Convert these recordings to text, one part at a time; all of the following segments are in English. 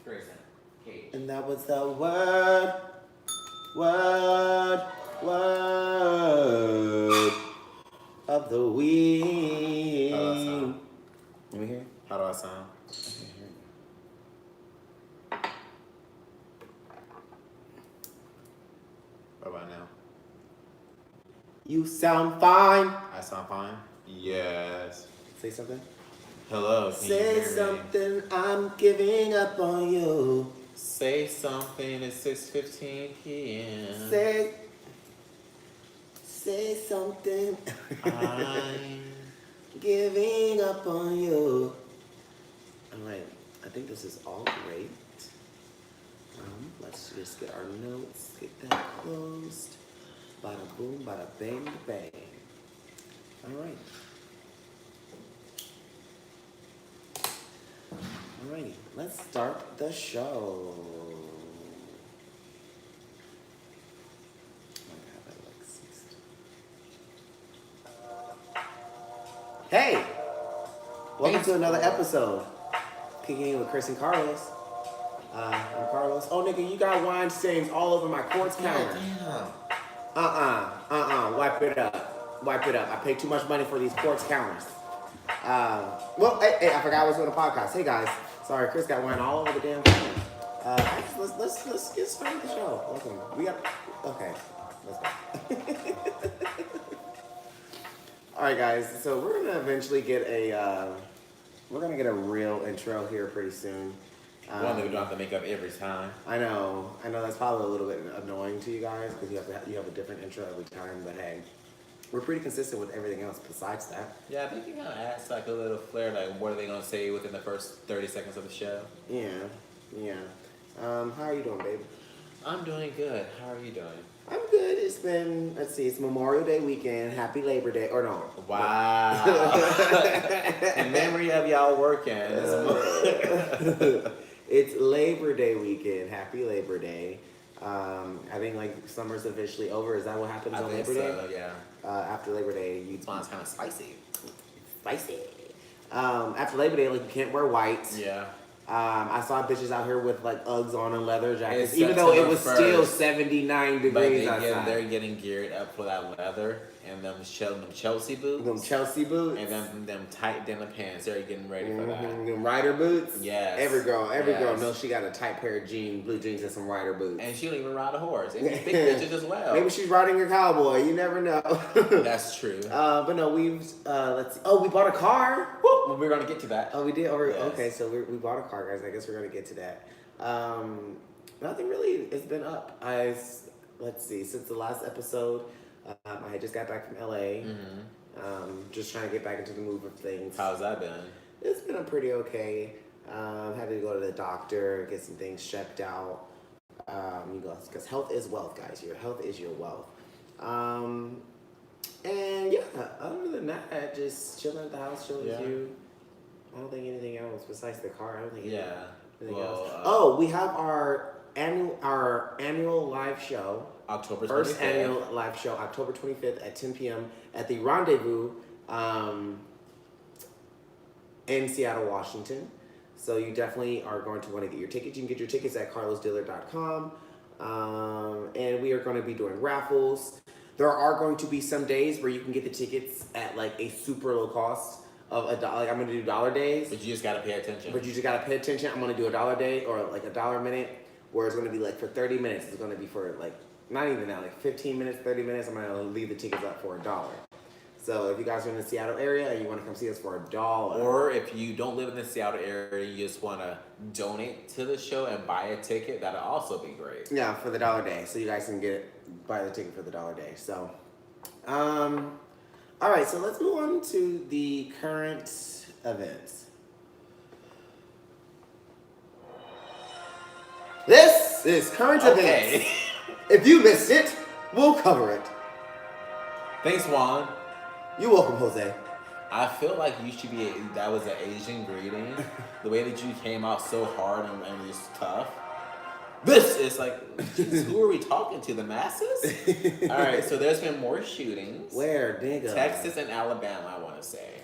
Grayson. Cage. And that was the word of the week. How do I sound? Let me hear. How do I sound? I can't hear you. What about now? You sound fine. I sound fine? Yes. Say something. Hello, can Say you hear something. Me? I'm giving up on you. Say something at 6:15 p.m. Say something. I'm giving up on you. Alright, I think this is all great. Let's just get our notes, get that closed. Bada boom, bada bang, bang. Alright. Alrighty, let's start the show. Hey! Welcome to another episode. Kicking in with Kris and Karlos. I'm Carlos. Oh, nigga, you got wine stains all over my quartz counter. Wipe it up. Wipe it up. I paid too much money for these quartz counters. Well, hey, I forgot I was doing a podcast. Hey, guys. Sorry, Kris got wine all over the damn counter. Let's get started with the show. Welcome. We got... Okay. Let's go. All right, guys. So we're gonna eventually get a real intro here pretty soon. One that we don't have to make up every time. I know that's probably a little bit annoying to you guys because you have a different intro every time. But hey, we're pretty consistent with everything else besides that. Yeah, I think you kind of adds like a little flair. Like, what are they gonna say within the first 30 seconds of the show? Yeah. How are you doing, babe? I'm doing good. How are you doing? I'm good. It's been, it's Memorial Day weekend. Happy Labor Day. Or no. Wow. In memory of y'all working. It's Labor Day weekend. Happy Labor Day. I think like summer's officially over. Is that what happens on Labor Day? Yeah. After Labor Day, Mine's kind of spicy. Spicy. After Labor Day, like you can't wear white. Yeah. I saw bitches out here with like Uggs on and leather jackets, It's even though it was September still 79 degrees outside. They're getting geared up for that leather and them Chelsea boots. Them Chelsea boots. And them tight denim pants. They're getting ready for that. Them rider boots. Yes. Every girl knows she got a tight pair of blue jeans and some rider boots. And she don't even ride a horse. And big bitches as well. Maybe she's riding a cowboy. You never know. That's true. But no, let's see. Oh, we bought a car. Woo! Well, we're gonna get to that. Oh, we did. Yes. Okay, so we bought a car, guys. I guess we're gonna get to that. Nothing really has been up. Let's see. Since the last episode, I had just got back from LA. Mm-hmm. Just trying to get back into the move of things. How's that been? It's been pretty okay. Had to go to the doctor, get some things checked out. Because health is wealth, guys. Your health is your wealth. And yeah, other than that, just chilling at the house, chilling with you. I don't think anything else besides the car. I don't think anything else. We have our annual live show. October 25th. First annual live show, October 25th at 10 p.m. at the Rendezvous in Seattle, Washington. So you definitely are going to want to get your tickets. You can get your tickets at carlosdealer.com. And we are going to be doing raffles. There are going to be some days where you can get the tickets at like a super low cost of $1. Like I'm going to do $1 days. But you just got to pay attention. I'm going to do $1 a day or like $1 a minute, where it's going to be like for 30 minutes. It's going to be for like, not even that, like 15 minutes, 30 minutes. I'm going to leave the tickets up for $1. So if you guys are in the Seattle area and you want to come see us for $1. Or if you don't live in the Seattle area, you just want to donate to the show and buy a ticket, that'll also be great. Yeah, for the $1 day. So you guys can buy the ticket for the $1 day. So, all right, so let's move on to the current events. This is current events. If you missed it, we'll cover it. Thanks, Juan. You're welcome, Jose. I feel like you should be, that was an Asian greeting. The way that you came out so hard and just tough. this is like, Jesus, who are we talking to? The masses? All right, so there's been more shootings. Where, nigga? Texas and Alabama, I want to say.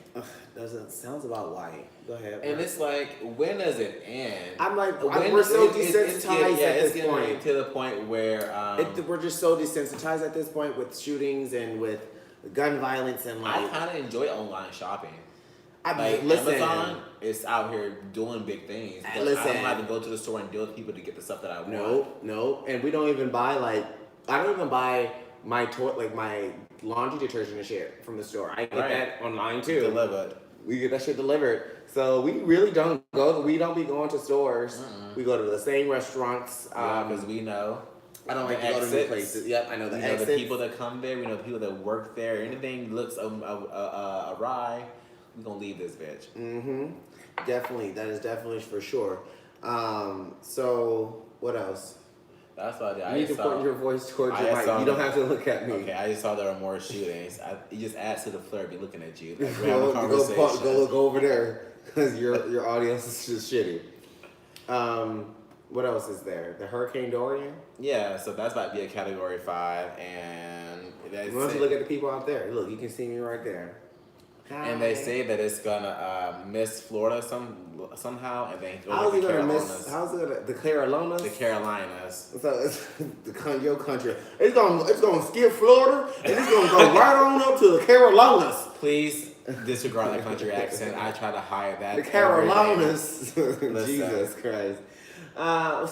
Sounds about white. Go ahead. And it's like, when does it end? I'm like, when we're so it's desensitized at it's this getting point. to the point where we're just so desensitized at this point with shootings and with gun violence and like. I kind of enjoy online shopping. Listen, Amazon is out here doing big things. But I don't have to go to the store and deal with people to get the stuff that I want. No, and we don't even buy I don't even buy my my laundry detergent and shit from the store. I get that online too. Delivered. We get that shit delivered. So we really don't go. We don't be going to stores. We go to the same restaurants. Because we know. I don't like to go to new places. Yep, I know the exits. We know the people that come there. We know the people that work there. Anything looks awry, we're going to leave this bitch. Mm-hmm. Definitely. That is definitely for sure. So, what else? That's what I did. You need to put your voice towards your mic. You don't have to look at me. Okay, I just saw there were more shootings. It just adds to the flirt. Be looking at you. Like, we're having a conversation. Go look over there because your audience is just shitty. What else is there? The Hurricane Dorian? Yeah, so that's about to be a Category 5, and why don't you look at the people out there? Look, you can see me right there. Hi. And they say that it's gonna miss Florida somehow, and then how's it gonna miss? How's it the Carolinas? The Carolinas. So it's your country. It's gonna skip Florida, and it's gonna go right on up to the Carolinas. Please disregard the country accent. I try to hide that. The Carolinas. Jesus Christ.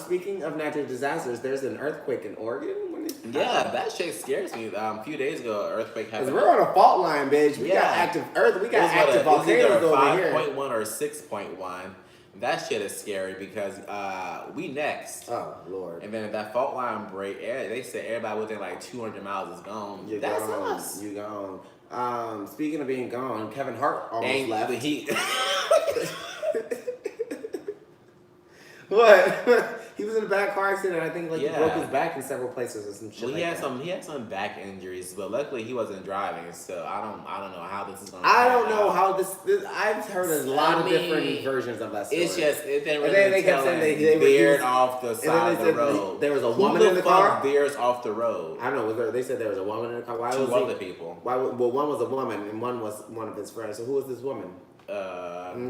Speaking of natural disasters, there's an earthquake in Oregon. Yeah, that shit scares me. A few days ago, an earthquake happened. Because we're on a fault line, bitch. We got active earth. We got active volcanoes over here. 5.1 or 6.1. That shit is scary because we next. Oh, Lord. And then if that fault line break, they said everybody within like 200 miles is gone. That's us. You gone. Speaking of being gone, Kevin Hart almost left. What? He was in a bad car accident. I think he broke his back in several places or some shit. Well, he had some back injuries, but luckily he wasn't driving. So I don't know how this is gonna. I don't know how this. I've heard a lot of different versions of that story. It's just it didn't really. And then they kept saying they veered off the side of the road. There was a woman in the car. Veers off the road. I don't know. They said there was a woman in the car. Why Two was other people. Why? Well, one was a woman and one was one of his friends. So who was this woman?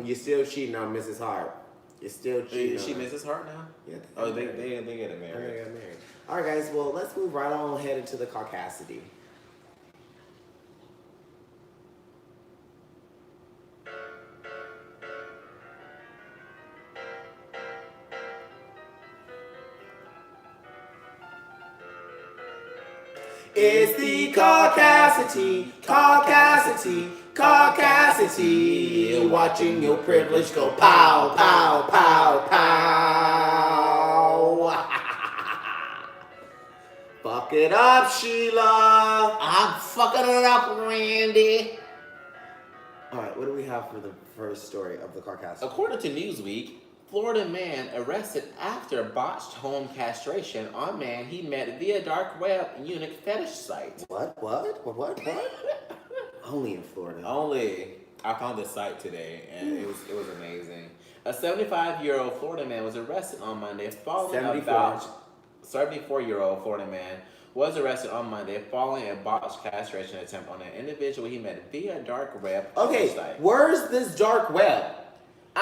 You're still cheating on Mrs. Hart. You're still cheating. Is she Mrs. Hart now? Yeah. Oh, they get married. They got married. All right, guys. Well, let's move right on ahead into the caucasity. It's the caucasity. Watching your privilege go pow, pow, pow, pow. Fuck it up, Sheila. I'm fucking it up, Randy. All right, what do we have for the first story of the caucasity? According to Newsweek, Florida man arrested after botched home castration on man he met via dark web eunuch fetish site. What? Only in Florida. Only. I found this site today, and it was amazing. A 75-year-old Florida man was arrested on Monday following 74-year-old Florida man was arrested on Monday following a botched castration attempt on an individual he met via dark web site. Where's this dark web? I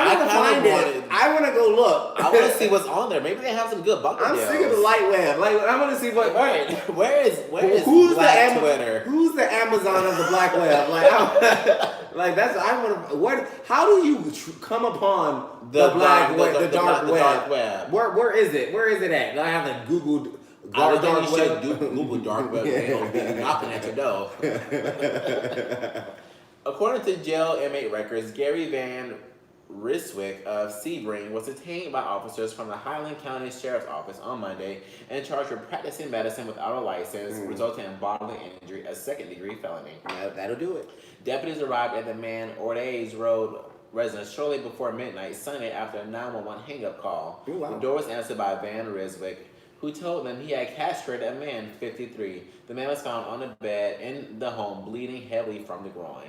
want to find it. I want to go look. I want to see what's on there. Maybe they have some good bucket deals. I'm sick of the light web. I want to see what. Where is who's Black the Twitter? Who's the Amazon of the black web? That's I want to. What? How do you come upon the dark web? Where is it? Where is it at? I have to Google. Google dark web. They don't be knocking at your door. According to jail inmate records, Gary Van Riswick of Sebring was detained by officers from the Highland County Sheriff's Office on Monday and charged with practicing medicine without a license, resulting in bodily injury, a second-degree felony. That'll do it. Deputies arrived at the Man Ortiz Road residence shortly before midnight Sunday after a 911 hang-up call. Ooh, wow. The door was answered by Van Riswick, who told them he had castrated a man, 53. The man was found on the bed in the home, bleeding heavily from the groin.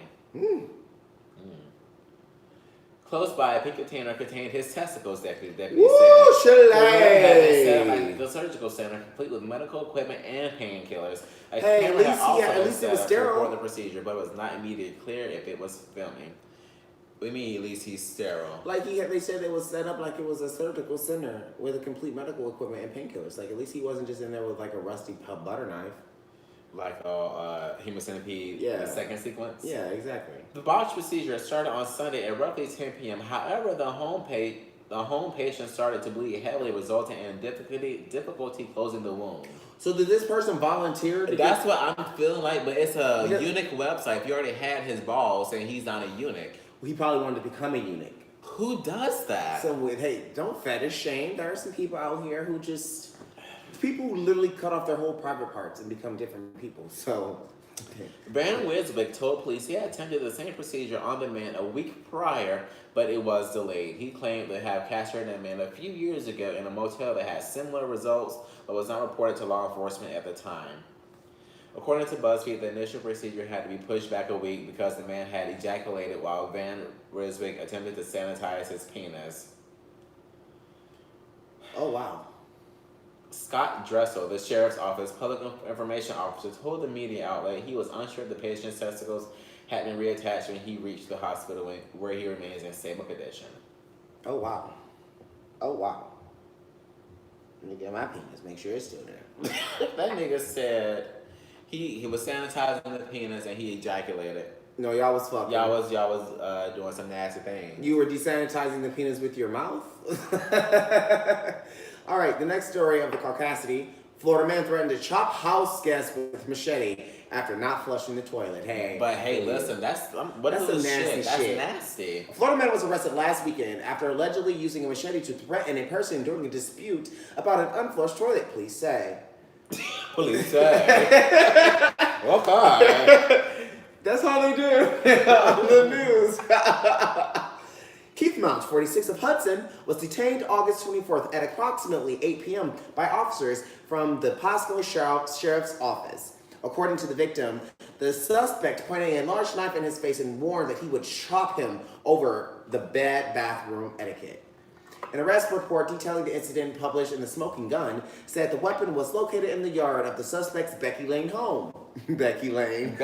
Close by, a pink container contained his testicles, deputies said. Woo, The room had been set up Shillay! like the surgical center, complete with medical equipment and painkillers. A Hey, camera had at also been least it set was up to record sterile. the procedure, but it was not immediately clear if it was filming. What do you mean, at least he's sterile? Like they said it was set up like it was a surgical center with a complete medical equipment and painkillers. Like at least he wasn't just in there with like a rusty butter knife. Like human centipede, Yeah. the second sequence? Yeah, exactly. The botched procedure started on Sunday at roughly 10 p.m. However, the home patient started to bleed heavily, resulting in difficulty closing the wound. So did this person volunteer to That's what I'm feeling like, but it's a eunuch website. If you already had his balls and he's not a eunuch. He probably wanted to become a eunuch. Who does that? So hey, don't fetish shame. There are some people out here who just people who literally cut off their whole private parts and become different people. So Van Wiswick told police he had attempted the same procedure on the man a week prior, but it was delayed. He claimed to have castrated a man a few years ago in a motel that had similar results, but was not reported to law enforcement at the time. According to BuzzFeed, the initial procedure had to be pushed back a week because the man had ejaculated while Van Wiswick attempted to sanitize his penis. oh wow. Scott Dressel, the sheriff's office public information officer, told the media outlet he was unsure if the patient's testicles had been reattached when he reached the hospital where he remains in stable condition. Oh wow. Oh wow. Let me get my penis, make sure it's still there. That nigga said he was sanitizing the penis and he ejaculated. No, y'all was fucking. Y'all was doing some nasty things. You were desanitizing the penis with your mouth? All right, the next story of the caucasity. Florida man threatened to chop house guests with machete after not flushing the toilet. Hey. But hey, listen, that's some nasty shit. That's shit. nasty. A Florida man was arrested last weekend after allegedly using a machete to threaten a person during a dispute about an unflushed toilet, police say. Police say. Okay. That's how they do on the news. Keith Mounts, 46 of Hudson, was detained August 24th at approximately 8 p.m. by officers from the Pasco Sheriff's Office. According to the victim, the suspect pointed a large knife in his face and warned that he would chop him over the bad bathroom etiquette. An arrest report detailing the incident published in the Smoking Gun said the weapon was located in the yard of the suspect's Becky Lane home. Becky Lane.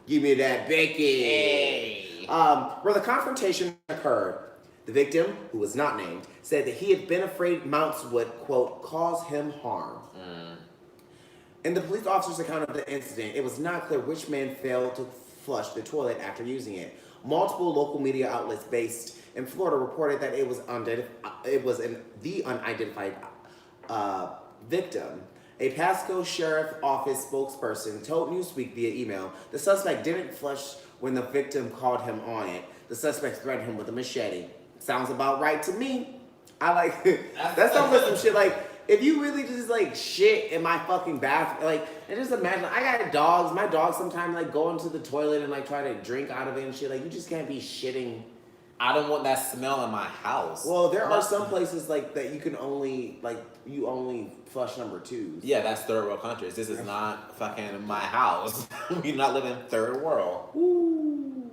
Give me that Becky. Hey. Where the confrontation occurred, the victim, who was not named, said that he had been afraid Mounts would, quote, cause him harm. In the police officer's account of the incident, it was not clear which man failed to flush the toilet after using it. Multiple local media outlets based in Florida reported that it was the unidentified victim. A Pasco Sheriff Office spokesperson told Newsweek via email the suspect didn't flush when the victim called him on it. The suspect threatened him with a machete. Sounds about right to me. I like that sounds like some shit. Like if you really just like shit in my fucking bathroom, like and just imagine I got dogs. My dogs sometimes like go into the toilet and like try to drink out of it and shit. Like you just can't be shitting. I don't want that smell in my house. Well, there are some places like that you can only you only flush number twos. Yeah, that's third world countries. This is not fucking my house. We not live in third world. Woo.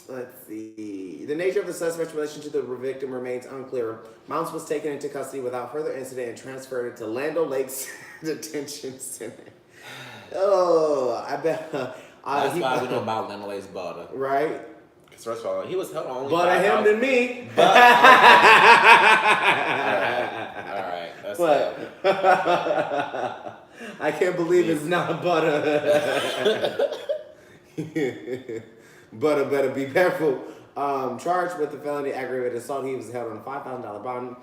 Let's see. The nature of the suspect's relation to the victim remains unclear. Mounts was taken into custody without further incident and transferred to Land O'Lakes Detention Center. Oh, I bet. That's why we know about Land O'Lakes butter. Right? Because first of all, he was held on only Better him than me. But, all right. That's What? I can't believe it's not butter. Butter better be careful. Charged with the felony aggravated assault, he was held on a $5,000 bond.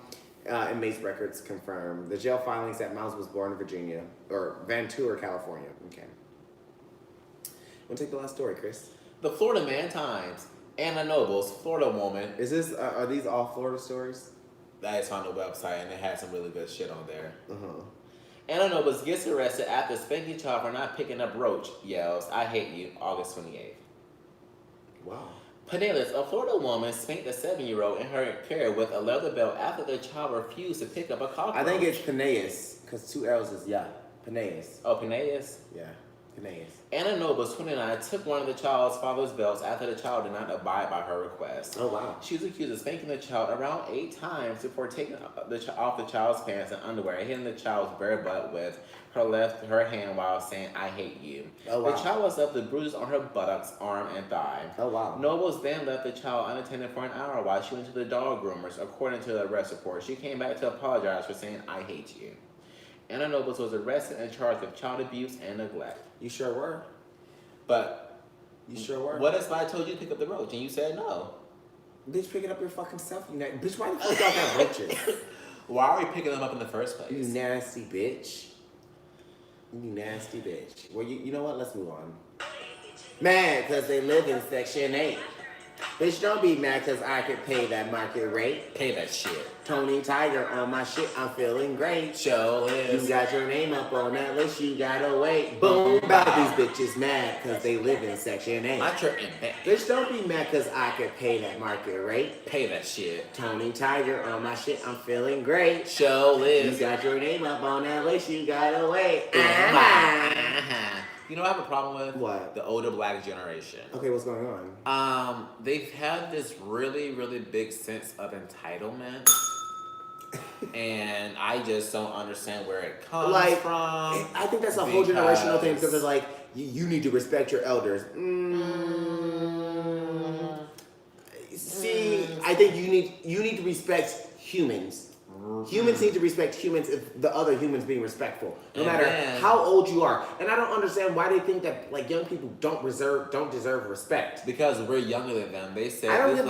And Mace records confirmed. The jail filings that Mounts was born in Virginia or Ventura, California. Okay. Want to take the last story, Chris? The Florida Man Times. Anna Nobles, Florida woman. Is this? Are these all Florida stories? That is on the website, and it has some really good shit on there. Uh-huh. Anna Nobles gets arrested after spanking child for not picking up roach. Yells, "I hate you," August 28th. Wow. Pinellas, a Florida woman, spanked a 7-year-old in her care with a leather belt after the child refused to pick up a cockroach. I think it's Pinellas, because 2 L's is yeah. Pinellas. Oh, Pinellas? Yeah. Anna Nobles, 29, took one of the child's father's belts after the child did not abide by her request. Oh, wow. She was accused of spanking the child around 8 times before taking off the child's pants and underwear and hitting the child's bare butt with her hand while saying, "I hate you." Oh, wow. The child was left with bruises on her buttocks, arm, and thigh. Oh, wow. Nobles then left the child unattended for an hour while she went to the dog groomers, according to the arrest report. She came back to apologize for saying, "I hate you." Anna Nobles was arrested and charged with child abuse and neglect. You sure were. But you sure were. What if I told you to pick up the roach and you said no? Bitch, pick it up your fucking self. Bitch, why the fuck y'all got roaches? Why are we picking them up in the first place? You nasty bitch. You nasty bitch. Well, you know what? Let's move on. Mad because they live in Section 8. Bitch, don't be mad because I could pay that market rate. Pay that shit. Tony Tiger on my shit, I'm feeling great. Show is. You got your name up on that list, you gotta wait. Boom, bow. These bitches mad because they live in Section 8. Not your impact. Bitch, don't be mad because I could pay that market rate. Pay that shit. Tony Tiger on my shit, I'm feeling great. Show is. You got your name up on that list, you gotta wait. You know what I have a problem with? What? The older black generation. Okay, what's going on? They've had this really, really big sense of entitlement. And I just don't understand where it comes from. I think that's a whole generational thing because it's like, you need to respect your elders. See, I think you need to respect humans. Humans need to respect humans if the other humans being respectful, no matter how old you are. And I don't understand why they think that like young people don't deserve respect. Because we're younger than them. They said I don't give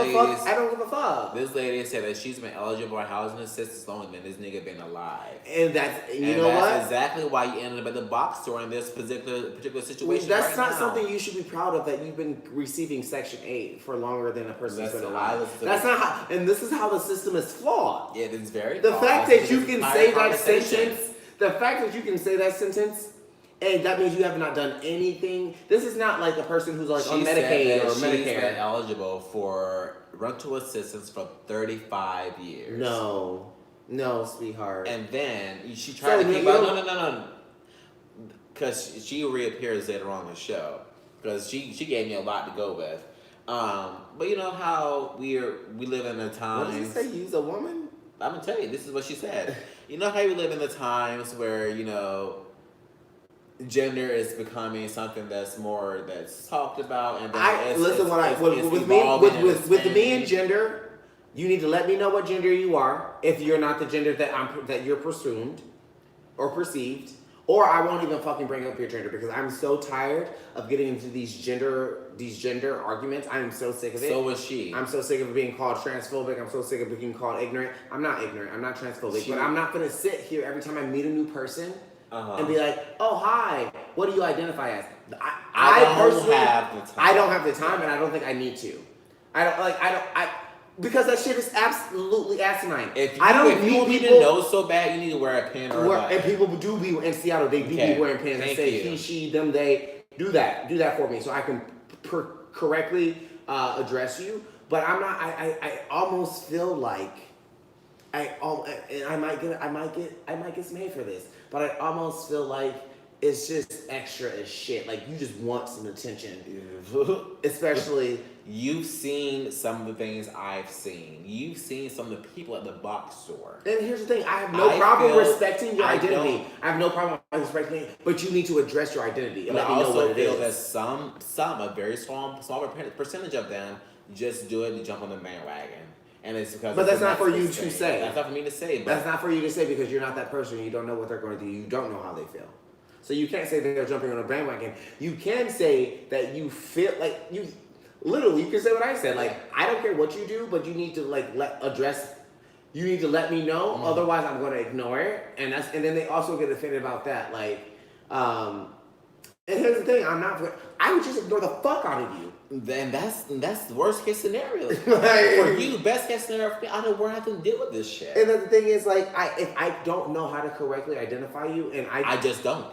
a fuck. This lady said that she's been eligible for housing assistance longer than this nigga been alive. And that's exactly why you ended up at the box store in this particular situation. That's not something you should be proud of, that you've been receiving Section 8 for longer than a person's been alive. That's not how, and this is how the system is flawed. Yeah, it's very The fact that you can say that sentence, and that means you have not done anything. This is not like a person who's like on Medicaid or Medicare. She's been eligible for rental assistance for 35 years. No, sweetheart. And then she tried to keep up. No. Because she reappears later on the show. Because she gave me a lot to go with. But you know how we live in a time. What did you say? You's a woman? I'm gonna tell you, this is what she said. You know how we live in the times where, gender is becoming something that's talked about, and with me and gender, you need to let me know what gender you are if you're not the gender that you're presumed or perceived. Or I won't even fucking bring up your gender because I'm so tired of getting into these gender arguments. I'm so sick of it. So was she. I'm so sick of being called transphobic. I'm so sick of being called ignorant. I'm not ignorant. I'm not transphobic. But I'm not going to sit here every time I meet a new person and be like, "Oh, hi. What do you identify as?" I personally have the time. I don't have the time, and I don't think I need to. Because that shit is absolutely asinine. If you need to know so bad, you need to wear a pin or a button. And people do be in Seattle. They do be wearing pins and say he, she, them, they. Do that for me so I can correctly address you. But I'm not. I almost feel like I might get some hate for this. But I almost feel like it's just extra as shit. Like you just want some attention, especially. You've seen some of the things I've seen. You've seen some of the people at the box store. And here's the thing. I have no problem respecting your identity. I have no problem respecting it. But you need to address your identity and let me know what it is. I feel that a very small percentage of them just do it and jump on the bandwagon. And it's because. But that's not for you to say. That's not for me to say. But that's not for you to say because you're not that person. You don't know what they're going to do. You don't know how they feel. So you can't say that they're jumping on a bandwagon. You can say that you feel like you. Literally, you can say what I said. Like, I don't care what you do, but you need to you need to let me know. Mm-hmm. Otherwise, I'm going to ignore it. And then they also get offended about that. Like, and here's the thing. I would just ignore the fuck out of you. Then that's the worst case scenario. For you, best case scenario for me, I don't know where I have to deal with this shit. And then the thing is, like, if I don't know how to correctly identify you, and I just don't.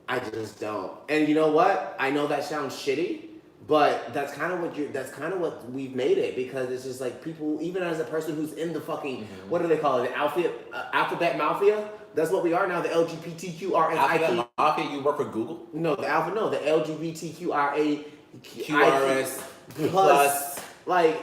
I just don't. And you know what? I know that sounds shitty. But that's kind of what we've made it, because it's just like people, even as a person who's in the fucking, what do they call it? The alphabet mafia? That's what we are now, the LGBTQRSIP. mafia? You work for Google? No, the alpha. No, the LGBTQIA QRS plus. Like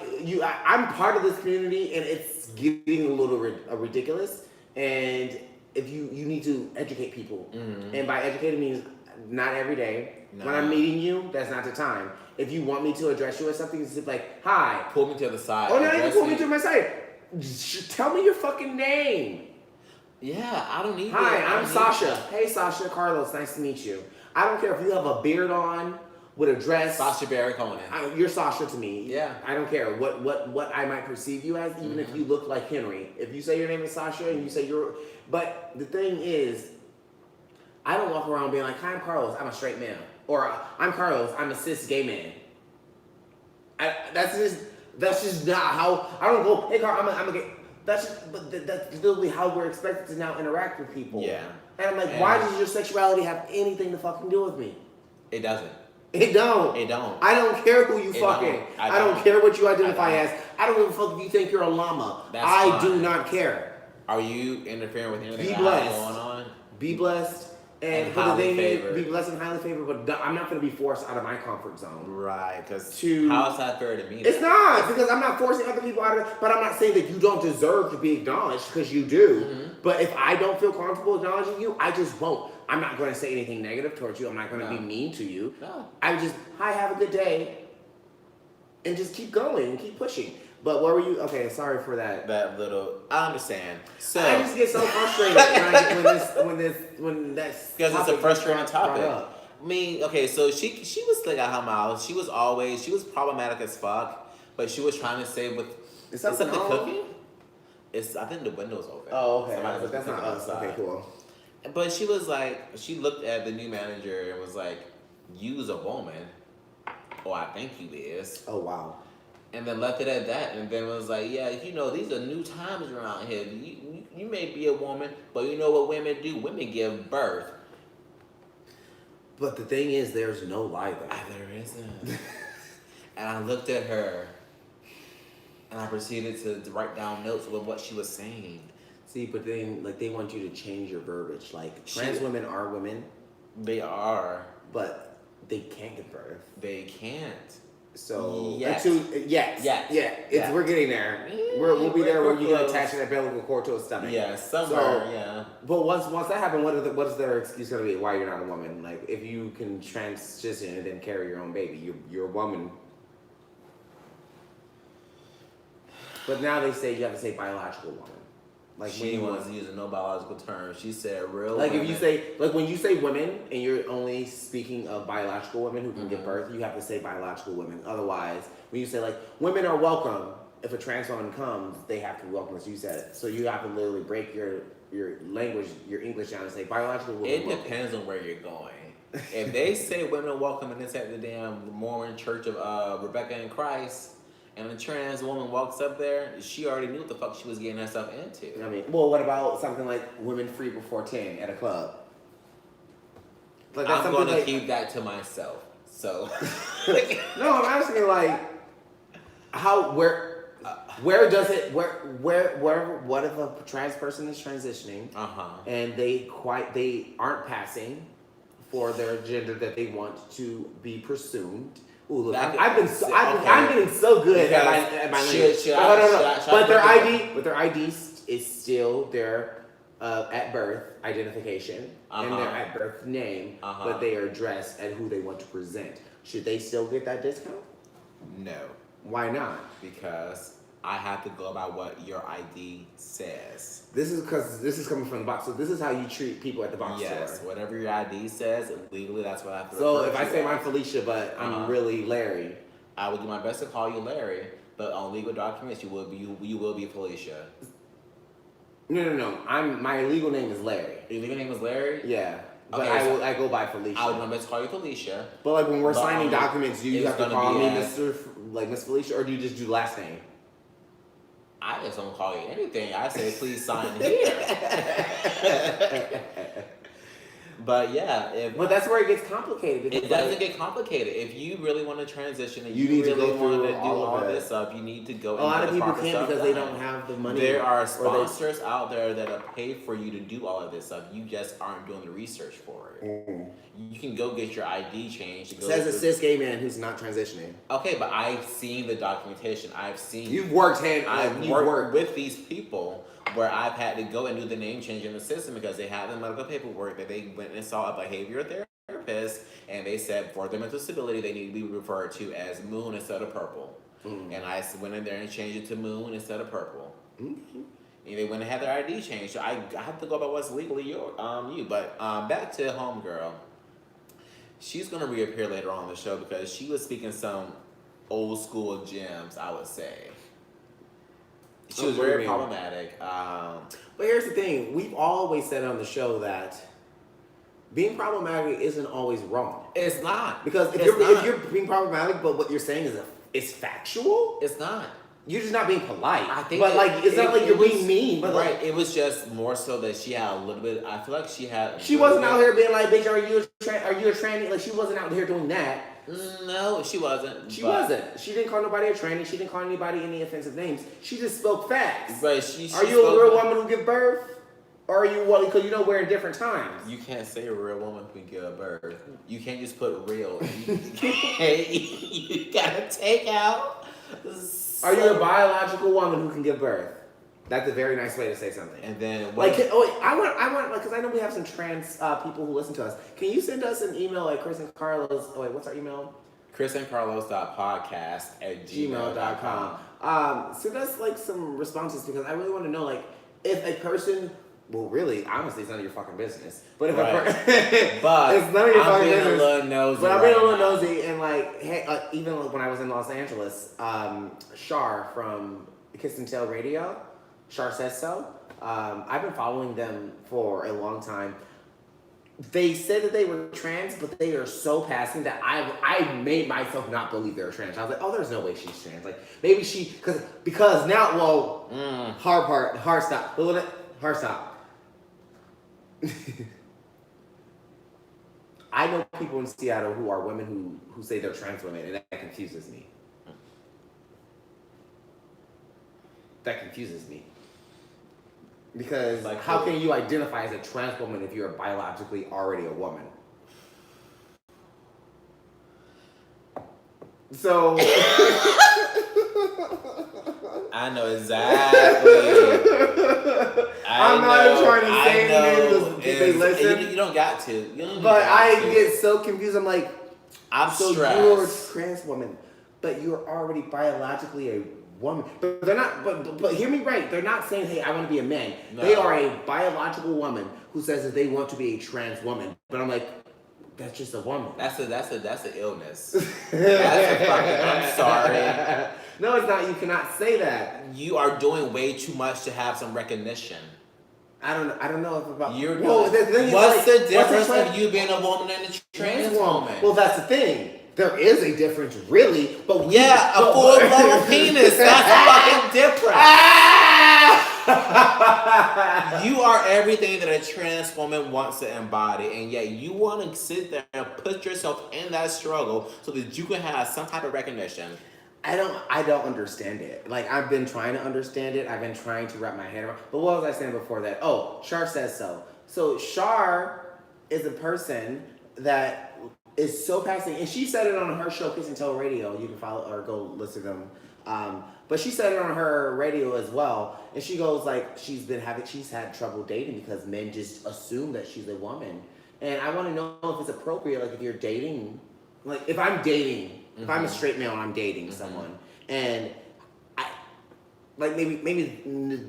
I'm part of this community, and it's getting a little ridiculous. And if you need to educate people, and by educating means not every day. No. When I'm meeting you, that's not the time. If you want me to address you with something, it's just like, hi. Pull me to the side. Oh, not even pull me to my side. Tell me your fucking name. Yeah, I don't need Hi, it. I'm Sasha. Hey, Sasha. Karlos, nice to meet you. I don't care if you have a beard on with a dress. Sasha Baron Cohen. You're Sasha to me. Yeah. I don't care what I might perceive you as, even if you look like Henry. If you say your name is Sasha and you say you're... But the thing is, I don't walk around being like, hi, I'm Karlos, I'm a straight man. Or I'm Karlos, I'm a cis gay man. That's just not how... I don't go, hey, Carl, I'm a gay... That's literally how we're expected to now interact with people. Yeah. And I'm like, why does your sexuality have anything to fucking do with me? It doesn't. It don't. It don't. I don't care who you fucking. I don't care what you identify as. I don't give a fuck if you think you're a llama. I do not care. Are you interfering with anything going on? Be blessed. And the thing is, be blessed and highly favored, but I'm not going to be forced out of my comfort zone. Right, because how is that fair to me? It's not, because I'm not forcing other people out of it, but I'm not saying that you don't deserve to be acknowledged, because you do. But if I don't feel comfortable acknowledging you, I just won't. I'm not going to say anything negative towards you. I'm not going to be mean to you. No. I would just, hi, have a good day, and just keep going and keep pushing. But what were you? Okay, sorry for that. That little. I understand. So I just get so frustrated when that's because it's a frustrating topic. I mean, okay, so she was slick out her mouth. She was problematic as fuck, but she was trying to say with is something cooking. I think the window's open. Oh, okay. But that's not us. Okay, cool. But she was like, she looked at the new manager and was like, "You's a woman, or I think you is." Oh wow. And then left it at that, and then was like, yeah, these are new times around here. You may be a woman, but you know what women do? Women give birth. But the thing is, there's no lie there. There isn't. And I looked at her, and I proceeded to write down notes with what she was saying. See, but then, like, they want you to change your verbiage. Like, trans women are women. They are. But they can't give birth. They can't. So yes. We're getting there. We'll be there where you're gonna attach an umbilical cord to a stomach. Yeah, somewhere. Yeah. But once that happens, what is their excuse gonna be? Why you're not a woman? Like, if you can transition and then carry your own baby, you're a woman. But now they say you have to say biological woman. Like she wasn't using no biological terms. She said real. Like women. if you say, like when you say women and you're only speaking of biological women who can give birth, you have to say biological women. Otherwise, when you say like women are welcome, if a trans woman comes, they have to be welcome as you said. So you have to literally break your language, your English down and say biological women. It depends on where you're going. If they say women are welcome and it's at the damn Mormon Church of Rebecca and Christ, and a trans woman walks up there, she already knew what the fuck she was getting herself into. I mean, well, what about something like women free before 10 at a club? Like that's I'm going to keep that to myself. So, no, I'm asking like, what if a trans person is transitioning and they aren't passing for their gender that they want to be presumed? Ooh, look, I'm getting so good at my language. But their ID is still their at birth identification and their at birth name, but they are dressed at who they want to present. Should they still get that discount? No. Why not? Because I have to go by what your ID says. This is coming from the box. So this is how you treat people at the box store. Yes, whatever your ID says, legally that's what I have to. So if I say I'm Felicia, but I'm really Larry, I will do my best to call you Larry, but on legal documents you will be Felicia. No. My legal name is Larry. Your legal name is Larry? Yeah. But okay, I go by Felicia. I will do my best to call you Felicia. But like when we're signing documents, do you have to call me Miss Felicia, or do you just do last name? I just don't call you anything. I say, please sign here. But yeah, But that's where it gets complicated. It doesn't get complicated. If you really want to transition and you need really to go want through to do all of this stuff, you need to go. A lot of people can't can't because they don't have the money. There are sponsors out there that are paid for you to do all of this stuff. You just aren't doing the research for it. You can go get your ID changed. Says a cis gay man who's not transitioning. Okay, but I've seen the documentation. I've seen. You've worked I've worked with these people where I've had to go and do the name change in the system because they have the medical paperwork that they went and saw a behavioral therapist, and they said for their mental stability they need to be referred to as Moon instead of Purple. And I went in there and changed it to Moon instead of Purple. And they went and had their ID changed. So I have to go by what's legally you. But back to Homegirl. She's gonna reappear later on in the show because she was speaking some old school gems, I would say. She was very problematic. But here's the thing: we've always said on the show that being problematic isn't always wrong. It's not, because if you're being problematic, but what you're saying is factual. It's not. You're just not being polite. I think, but it's not like you're being mean. But right, it was just more so that she had a little bit. I feel like she had. She wasn't out here being like, "Bitch, are you a tranny?" Like she wasn't out here doing that. No, she wasn't. She wasn't. She didn't call nobody a tranny. She didn't call anybody any offensive names. She just spoke facts. But are you a real woman who give birth? Or are you what? Because we're in different times. You can't say a real woman who can give birth. You can't just put real. You gotta take out. Are you a biological woman who can give birth? That's a very nice way to say something. And then I want because I know we have some trans people who listen to us. Can you send us an email at Kris and Karlos? Oh wait, what's our email? KrisandKarlos.podcast@gmail.com. Send us some responses because I really want to know if a person. Well, really, honestly, it's none of your fucking business. But if but it's none of your fucking business. A little nosy but I'm being a little nosy, and hey, even when I was in Los Angeles, Shar from Kiss and Tell Radio, Shar Says So. I've been following them for a long time. They said that they were trans, but they are so passing that I made myself not believe they were trans. I was like, oh, there's no way she's trans. Maybe she because now hard stop. I know people in Seattle who are women who say they're trans women, and that confuses me. Because how can you identify as a trans woman if you're biologically already a woman? So I know exactly. I'm not trying to say anything because they listen. You don't got to. I get so confused. I'm like, stressed. You're a trans woman, but you're already biologically a woman. But they're not. But hear me right. They're not saying, "Hey, I want to be a man." No. They are a biological woman who says that they want to be a trans woman. But I'm like, that's just a woman. That's an illness. I'm sorry. No, it's not. You cannot say that. You are doing way too much to have some recognition. I don't know if about. What's the difference of you being a woman and a trans woman? Well, that's the thing. There is a difference, really. But a full-blown penis. That's fucking different. You are everything that a trans woman wants to embody, and yet you want to sit there and put yourself in that struggle so that you can have some type of recognition. I don't understand it. I've been trying to understand it. I've been trying to wrap my head around. But what was I saying before that? Oh, Shar Says So. So Shar is a person that is so passing, and she said it on her show, Kiss and Tell Radio. You can follow or go listen to them. But she said it on her radio as well, and she goes she's had trouble dating because men just assume that she's a woman. And I want to know if it's appropriate, if you're dating, if I'm dating. If I'm a straight male and I'm dating someone, and I maybe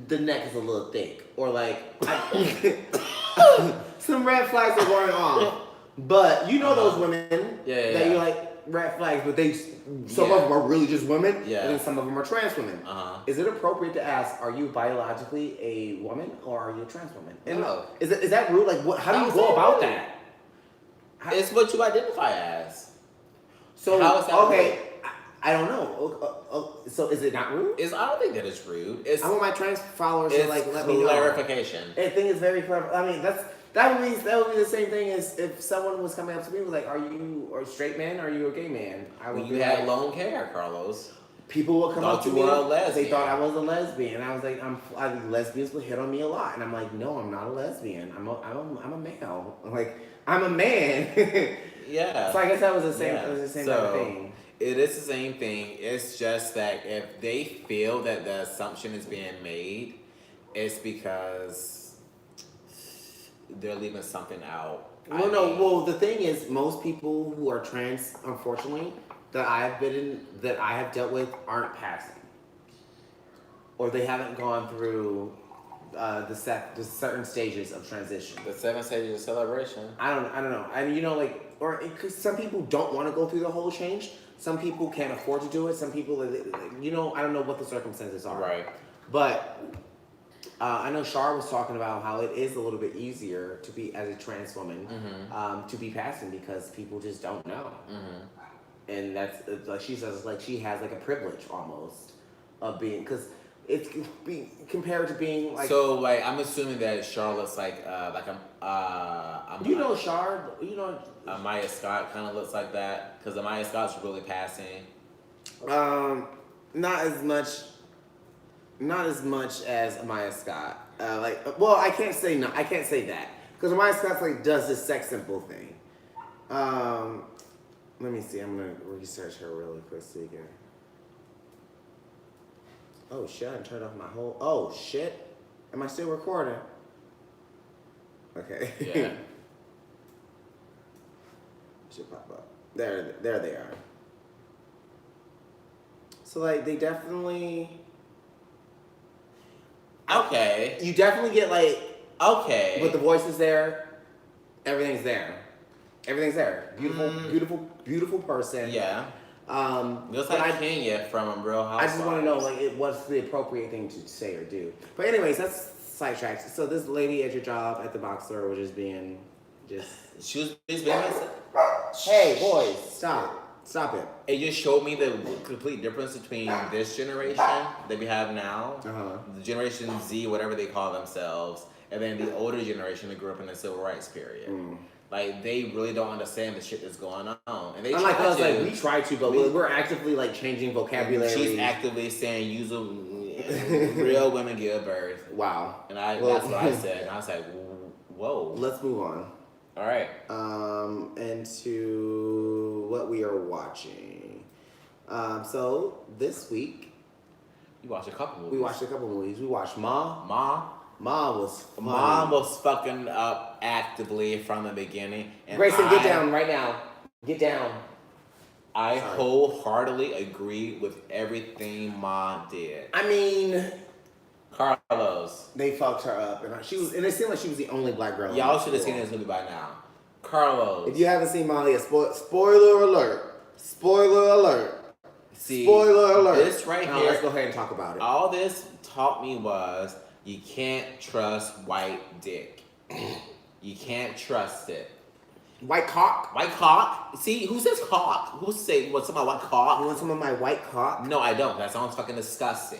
the neck is a little thick, or some red flags are going on, but those women that you're red flags, but some of them are really just women, and then some of them are trans women. Is it appropriate to ask, are you biologically a woman or are you a trans woman? And no. Is that rude? How do you go about that? It's what you identify as. So how is that rude? I don't know. So is it not rude? I don't think that it's rude. I want my trans followers to let me know. Clarification. I think it's very clever. I mean, That would be the same thing as if someone was coming up to me and was like, "Are you a straight man? Or are you a gay man?" I would When be you had like, long hair, Carlos. people would come up to you me. were a lesbian. They thought I was a lesbian. And I was like, lesbians would hit on me a lot, and I'm like, no, I'm not a lesbian. I'm a male. Like, I'm a man. Yeah. So I guess that was the same. Yeah. It was the same So, type of thing. It is the same thing. It's just that if they feel that the assumption is being made, it's because they're leaving something out. Well, the thing is, most people who are trans, unfortunately, that I have dealt with, aren't passing, or they haven't gone through the certain stages of transition. The 7 stages of celebration. I don't know. I mean, because some people don't want to go through the whole change. Some people can't afford to do it. Some people, I don't know what the circumstances are. Right. But I know Shar was talking about how it is a little bit easier to be, as a trans woman, to be passing because people just don't know. And that's, like she says, like she has like a privilege almost of being, because it's being compared to being like. So like I'm assuming that Charlotte's like Char, Amaya Scott kind of looks like that because Amaya Scott's really passing. Not as much as Amaya Scott. I can't say no. I can't say that because Amaya Scott like does this sex symbol thing. Let me see. I'm gonna research her really quick so you can. Oh shit! I turned off my whole. Oh shit! Am I still recording? Okay. Yeah. Should pop up. There they are. So like they definitely. Okay. You definitely get like. Okay. With the voices there, everything's there. Everything's there. Beautiful person. Yeah. Looks but like Kenya from Real Housewives. I just want to know what's the appropriate thing to say or do. But anyways, that's sidetracked. So this lady at your job at the box store was just being She was being. Hey boys, stop it. It just showed me the complete difference between this generation that we have now, the Generation Z, whatever they call themselves, and then the older generation that grew up in the civil rights period. Like they really don't understand the shit that's going on, and they unlike try us, to. Like we try to, but we're actively like changing vocabulary. She's actively saying use real women give birth. Wow. And that's what I said. And I was like, whoa. Let's move on. All right. And to what we are watching. So this week we watched a couple movies. We watched Ma. Ma was funny. Mom was fucking up actively from the beginning. And Grayson, get down right now. Get down. I wholeheartedly agree with everything Ma did. I mean, Carlos. They fucked her up, and it seemed like she was the only black girl. Y'all should have seen this movie by now. Carlos. If you haven't seen Molly, spoiler alert. Spoiler alert. See, spoiler alert. This right here. Let's go ahead and talk about it. All this taught me was you can't trust white dick. You can't trust it. White cock? White cock? See, who says cock? Who say what? Some of my white cock? You want some of my white cock? No, I don't. That sounds fucking disgusting.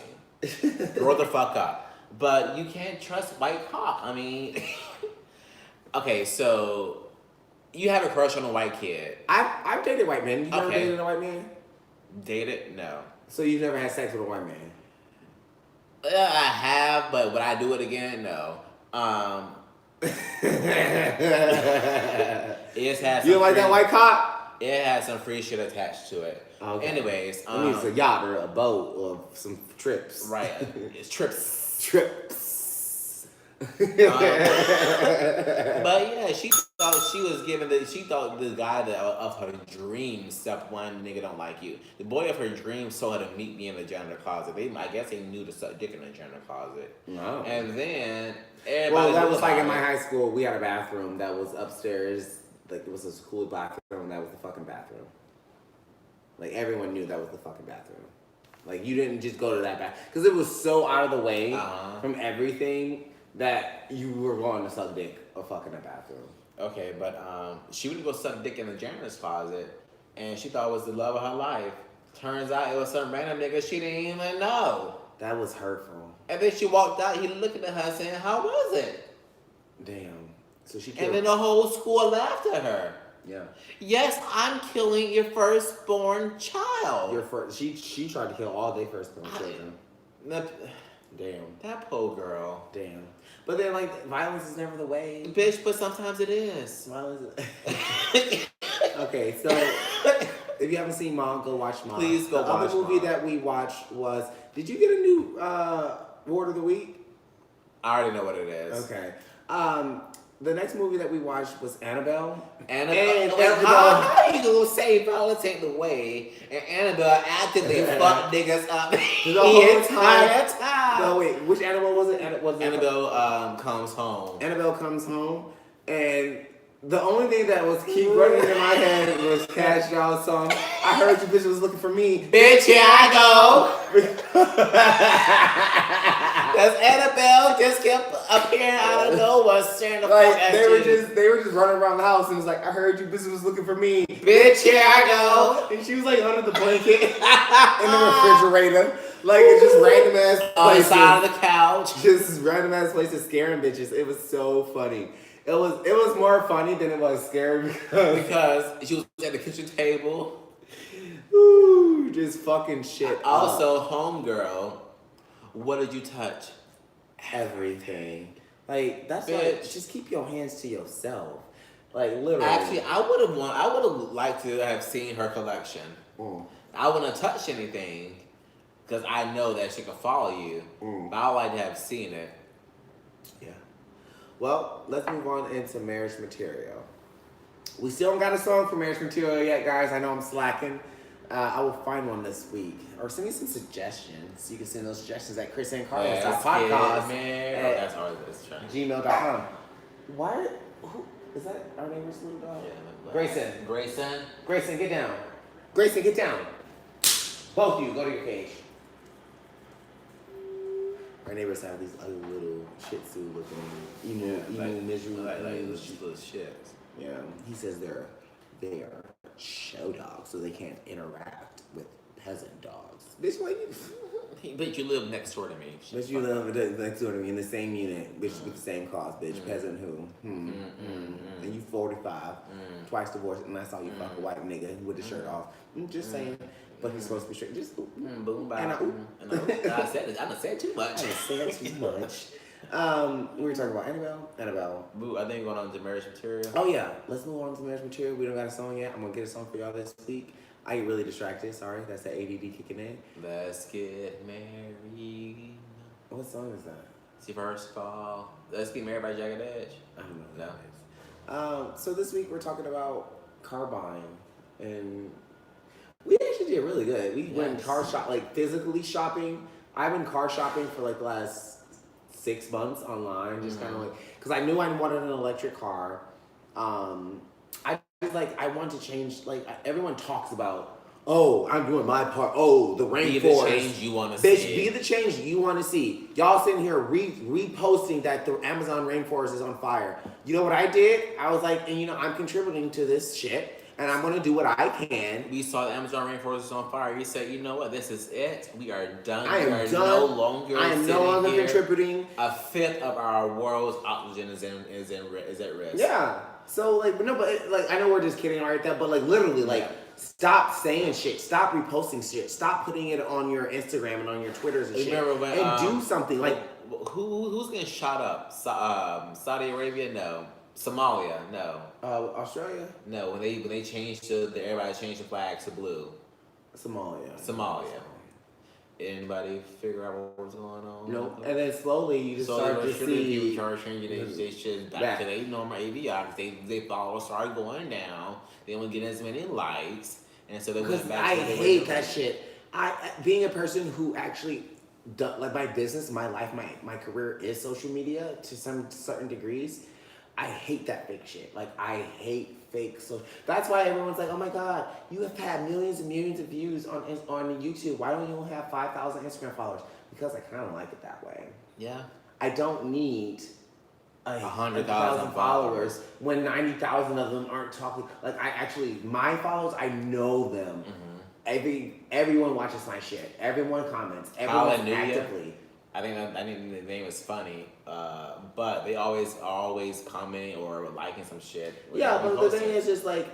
Grow the fuck up. But you can't trust white cock. I mean, okay, so you have a crush on a white kid. I've dated white men. You never dated a white man? Dated? No. So you've never had sex with a white man? I have, but would I do it again? No. It has. You don't like that white cock? It has some free shit attached to it. Okay. Anyways, it needs a yacht or a boat or some trips. Right. It's trips. But yeah, she thought she was given she thought the guy of her dreams, step one, nigga don't like you. The boy of her dreams told her to meet me in the janitor closet. I guess they knew to suck dick in the janitor closet. No. And then that was like in my high school. We had a bathroom that was upstairs. Like it was a school bathroom. That was the fucking bathroom. Like everyone knew that was the fucking bathroom. Like you didn't just go to that bathroom because it was so out of the way from everything that you were going to suck dick or fuck in a bathroom. Okay, but she wouldn't go suck dick in the janitor's closet, and she thought it was the love of her life. Turns out it was some random nigga she didn't even know. That was hurtful. And then she walked out. He looking at her saying, "How was it?" Damn. So she killed. And then the whole school laughed at her. Yeah. Yes, I'm killing your firstborn child. Your first. She tried to kill all their firstborn children. Damn. That poor girl. Damn. But then, like, violence is never the way. Bitch, but sometimes it is. Violence is... Okay, so if you haven't seen Mom, go watch Mom. Please go watch Mom. The other movie that we watched was... Did you get a new Word of the Week? I already know what it is. Okay. The next movie that we watched was Annabelle. Annabelle. How you gonna say violence ain't the way? And Annabelle actively fucked niggas up the whole time. No, wait. Which Annabelle was it? Annabelle Comes Home. Annabelle Comes Home. And the only thing that was keep running in my head was Cash Dog's song. I heard you bitch was looking for me. Bitch, here I go. Because Annabelle just kept appearing out of nowhere, staring the fuck at they you. were just running around the house and was like, I heard you bitch was looking for me. Bitch, here I go. And she was like under the blanket in the refrigerator. Like it's just random ass on the side of the couch. Just random ass places scaring bitches. It was so funny. It was more funny than it was scary because she was at the kitchen table. Ooh, just fucking shit. Also, homegirl, what did you touch? Everything. Like that's why just keep your hands to yourself. Like literally. Actually, I would have liked to have seen her collection. I wouldn't have touched anything because I know that she can follow you. But I would like to have seen it. Yeah. Well, let's move on into Marriage Material. We still don't got a song for Marriage Material yet, guys. I know I'm slacking. I will find one this week. Or send me some suggestions. You can send those suggestions at Kris and Karlos podcast at gmail.com. Why? Who is that? Our neighbor's little dog? Yeah, Grayson, get down. Grayson, get down. Both of you, go to your cage. Our neighbors have these ugly little Shih Tzu looking, miserable, like little shits. Yeah, he says they're show dogs, so they can't interact with peasant dogs. Bitch, why you? But you live next door to me. Bitch, you live next door to me in the same unit, bitch, with the same cause, bitch. Peasant who? And you 45, twice divorced, and I saw you fuck a white nigga with the shirt off. Just saying. But he's supposed to be straight. Just boom, bye. I said it. I done said too much. I done said too much. We were talking about Annabelle. Boo, I think we're going on to Marriage Material. Oh yeah, let's move on to Marriage Material. We don't got a song yet. I'm gonna get a song for y'all this week. I get really distracted. Sorry, that's the ADD kicking in. Let's get married. What song is that? See, first of all, Let's Get Married by Jagged Edge. I don't know. What that is. So this week we're talking about car buying, and we actually did really good. We went physically shopping. I've been car shopping for like the last 6 months online, just kind of like, because I knew I wanted an electric car. I want to change, like, everyone talks about, oh, I'm doing my part, oh, the rainforest. Be the change you want to see. Bitch, be the change you want to see. Y'all sitting here reposting that the Amazon rainforest is on fire. You know what I did? I was like, and I'm contributing to this shit. And I'm going to do what I can. We saw the Amazon rainforest is on fire. You said, you know what? This is it. We are done. I am done. No longer I am no longer contributing. A fifth of our world's oxygen is at risk. Yeah. So, like, I know we're just kidding right there, but, like, literally, stop saying shit. Stop reposting shit. Stop putting it on your Instagram and on your Twitters and shit. And do something. Like, who's getting shot up? Saudi Arabia? No. Somalia? No. Australia? No. When they changed everybody changed the flags to blue. Somalia. Anybody figure out what was going on? Nope. And then slowly you just start to see people start changing their shit back to their normal AVI because they followers started going down. They don't get as many likes, and so they went back. I hate that shit. Being a person who actually, like, my business, my life, my career is social media to some certain degrees. I hate that fake shit. Like, I hate fake social. That's why everyone's like, oh my God, you have had millions and millions of views on YouTube. Why don't you only have 5,000 Instagram followers? Because I kind of like it that way. Yeah. I don't need 100,000 followers when 90,000 of them aren't talking. Like, my followers, I know them. Everyone watches my shit. Everyone comments. Everyone actively. I think the name is funny, but they always commenting or liking some shit. Yeah, but the thing is just like,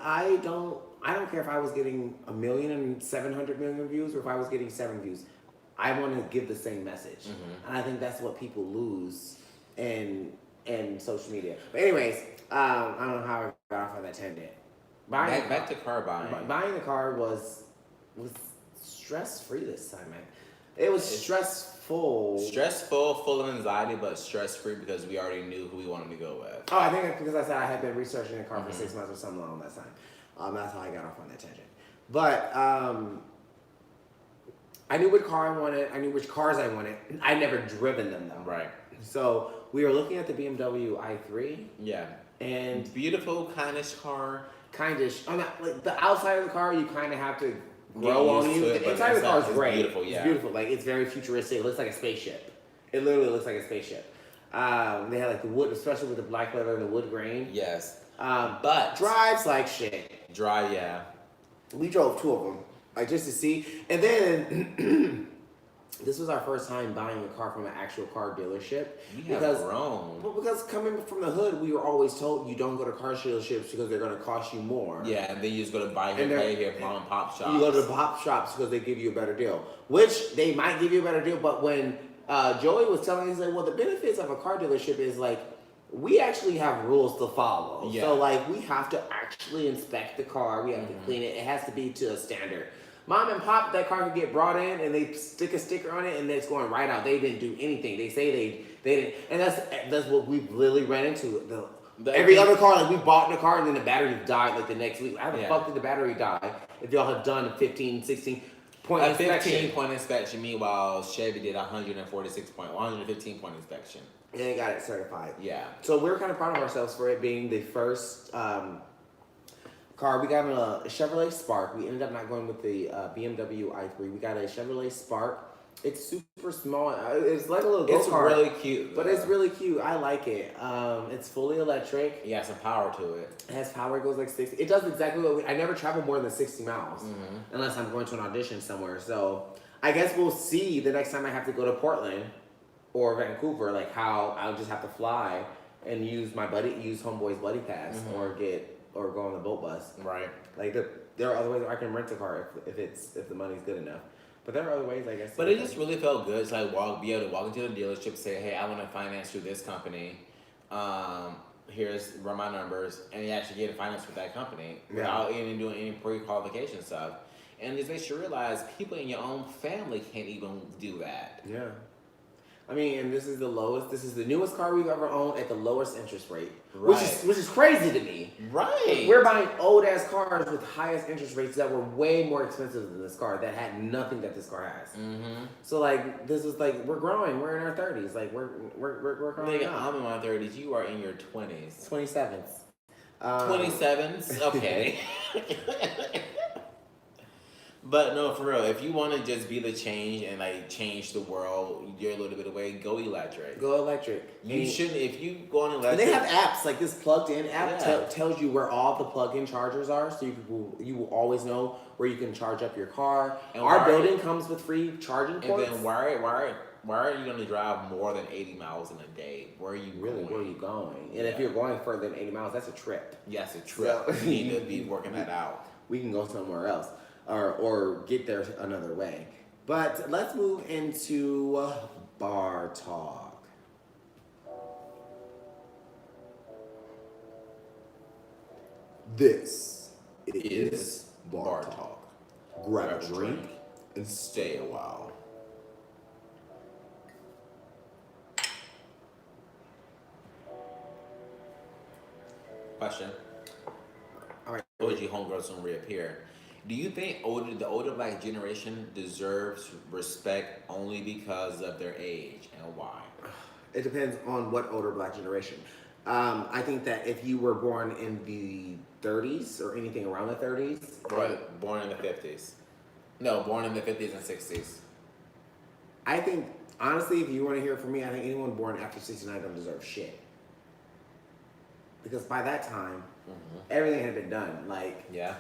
I don't care if I was getting 1,700,000 views or if I was getting 7 views. I want to give the same message, and I think that's what people lose in social media. But anyways, I don't know how I got off on that tangent. Back to car buying. Buying the car was stress free this time, man. It was stressful. Stressful, full of anxiety, but stress free because we already knew who we wanted to go with. Oh, I think because I said I had been researching the car for 6 months or something along that time. That's how I got off on that tangent. But I knew what car I wanted. I knew which cars I wanted. I'd never driven them though. Right. So we were looking at the BMW i3. Yeah. And beautiful, kindish car. Kindish. Like the outside of the car, you kind of have to grow on you. The inside of the car is great. Beautiful, yeah. It's beautiful. Like it's very futuristic. It looks like a spaceship. It literally looks like a spaceship. They had like the wood, especially with the black leather and the wood grain. Yes. But drives like shit. Yeah. We drove 2 of them, like just to see. And then this was our first time buying a car from an actual car dealership. We have grown. Well, because coming from the hood, we were always told you don't go to car dealerships because they're going to cost you more. Yeah, and then you just go to buy here, pay here, mom and pop shops. You go to the pop shops because they give you a better deal, which they might give you a better deal. But when Joey was telling me, he's like, well, the benefits of a car dealership is like, we actually have rules to follow. Yeah. So like, we have to actually inspect the car. We have to clean it. It has to be to a standard. Mom and pop, that car could get brought in and they stick a sticker on it and it's going right out. They didn't do anything. They say they didn't. And that's what we've literally ran into. Every other car, like we bought the car and then the battery died like the next week. How the fuck did the battery die if y'all have done a 15, 16 point inspection? 15 point inspection. Meanwhile, Chevy did 115 point inspection. And they got it certified. Yeah. So we're kind of proud of ourselves for it being the first car. We got a Chevrolet Spark. We ended up not going with the BMW i3. We got a Chevrolet Spark. It's super small. It's like a little go-kart. It's really cute. But it's really cute. I like it. It's fully electric. Yeah, some power to it. It has power. It goes like 60. It does exactly what I never travel more than 60 miles unless I'm going to an audition somewhere. So I guess we'll see the next time I have to go to Portland or Vancouver, like how I'll just have to fly and use homeboy's buddy pass or go on the boat bus. Right. Like there are other ways I can rent a car if the money's good enough. But there are other ways, I guess. But it just really felt good to like be able to walk into the dealership, say, hey, I want to finance through this company. Here's my numbers, and you actually get a finance with that company without even doing any pre-qualification stuff. And it just makes you realize people in your own family can't even do that. Yeah. I mean, and this is the newest car we've ever owned at the lowest interest rate. Right. Which is crazy to me. Right. We're buying old ass cars with highest interest rates that were way more expensive than this car that had nothing that this car has. So like this is like we're growing. We're in our 30s. Like we're growing. Nigga, I'm in my 30s. You are in your 20s. 27s. 27s? Okay. But no, for real, if you want to just be the change and like change the world, you're a little bit away, go electric. Go electric. You shouldn't, if you go on electric. And they have apps, like this plugged in app tells you where all the plug-in chargers are, so you will always know where you can charge up your car. And our building comes with free charging ports. And then why are you going to drive more than 80 miles in a day? Where are you going? Where are you going? And if you're going further than 80 miles, that's a trip. Yes, a trip. So, you need to be working that out. We can go somewhere else. Or get there another way. But let's move into bar talk. This is bar talk. Grab a drink and stay a while. Question. All right. OG homegirls don't reappear. Do you think the older black generation deserves respect only because of their age, and why? It depends on what older black generation. I think that if you were born in the 30s or anything around the 30s. Born in the 50s. No, born in the 50s and 60s. I think, honestly, if you want to hear it from me, I think anyone born after 69 don't deserve shit. Because by that time, everything had been done. Like, yeah.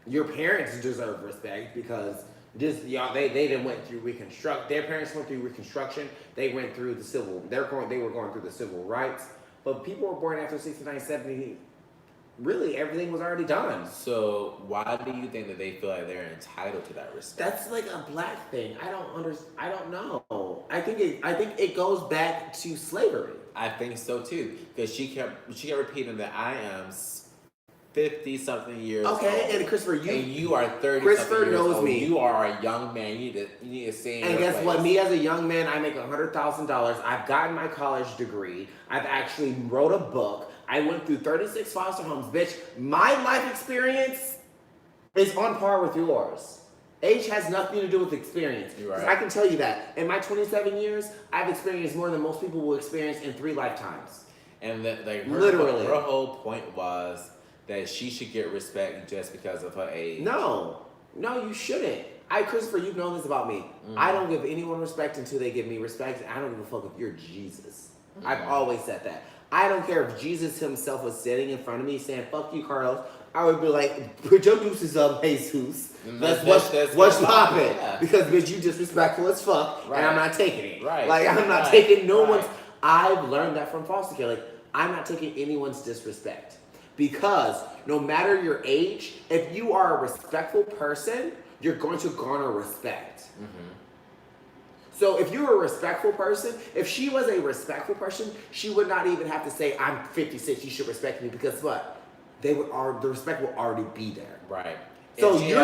Your parents deserve respect because Just y'all, they didn't went through reconstruct. Their parents went through Reconstruction. They went through the civil. They were going through the civil rights. But people were born after 69, 70. Really, everything was already done. So why do you think that they feel like they're entitled to that respect? That's like a black thing. I don't understand. I don't know. I think it goes back to slavery. I think so too, because she kept repeating that I am 50 something years old. Okay, and Christopher, you are 30 Christopher something years knows old. me. You are a young man. You need to stay in And your guess place. what? Me as a young man, I make $100,000. I've gotten my college degree. I've actually wrote a book. I went through 36 foster homes, bitch. My life experience is on par with yours. Age has nothing to do with experience. You're right. I can tell you that. In my 27 years, I've experienced more than most people will experience in 3 lifetimes. And Literally. her whole point was that she should get respect just because of her age. No, you shouldn't. Christopher, you've known this about me. I don't give anyone respect until they give me respect. And I don't give a fuck if you're Jesus. I've always said that. I don't care if Jesus himself was sitting in front of me saying, fuck you, Carlos. I would be like, put your deuces up, Jesus. What's poppin'? Yeah. Because, bitch, you disrespectful as fuck, Right. and I'm not taking it. Right. Like, I'm not taking no one's... I've learned that from foster care. Like, I'm not taking anyone's disrespect. Because no matter your age, if you are a respectful person, you're going to garner respect. Mm-hmm. So if you're a respectful person, if she was a respectful person, she would not even have to say, I'm 56, you should respect me, because what? The respect will already be there. Right. So if you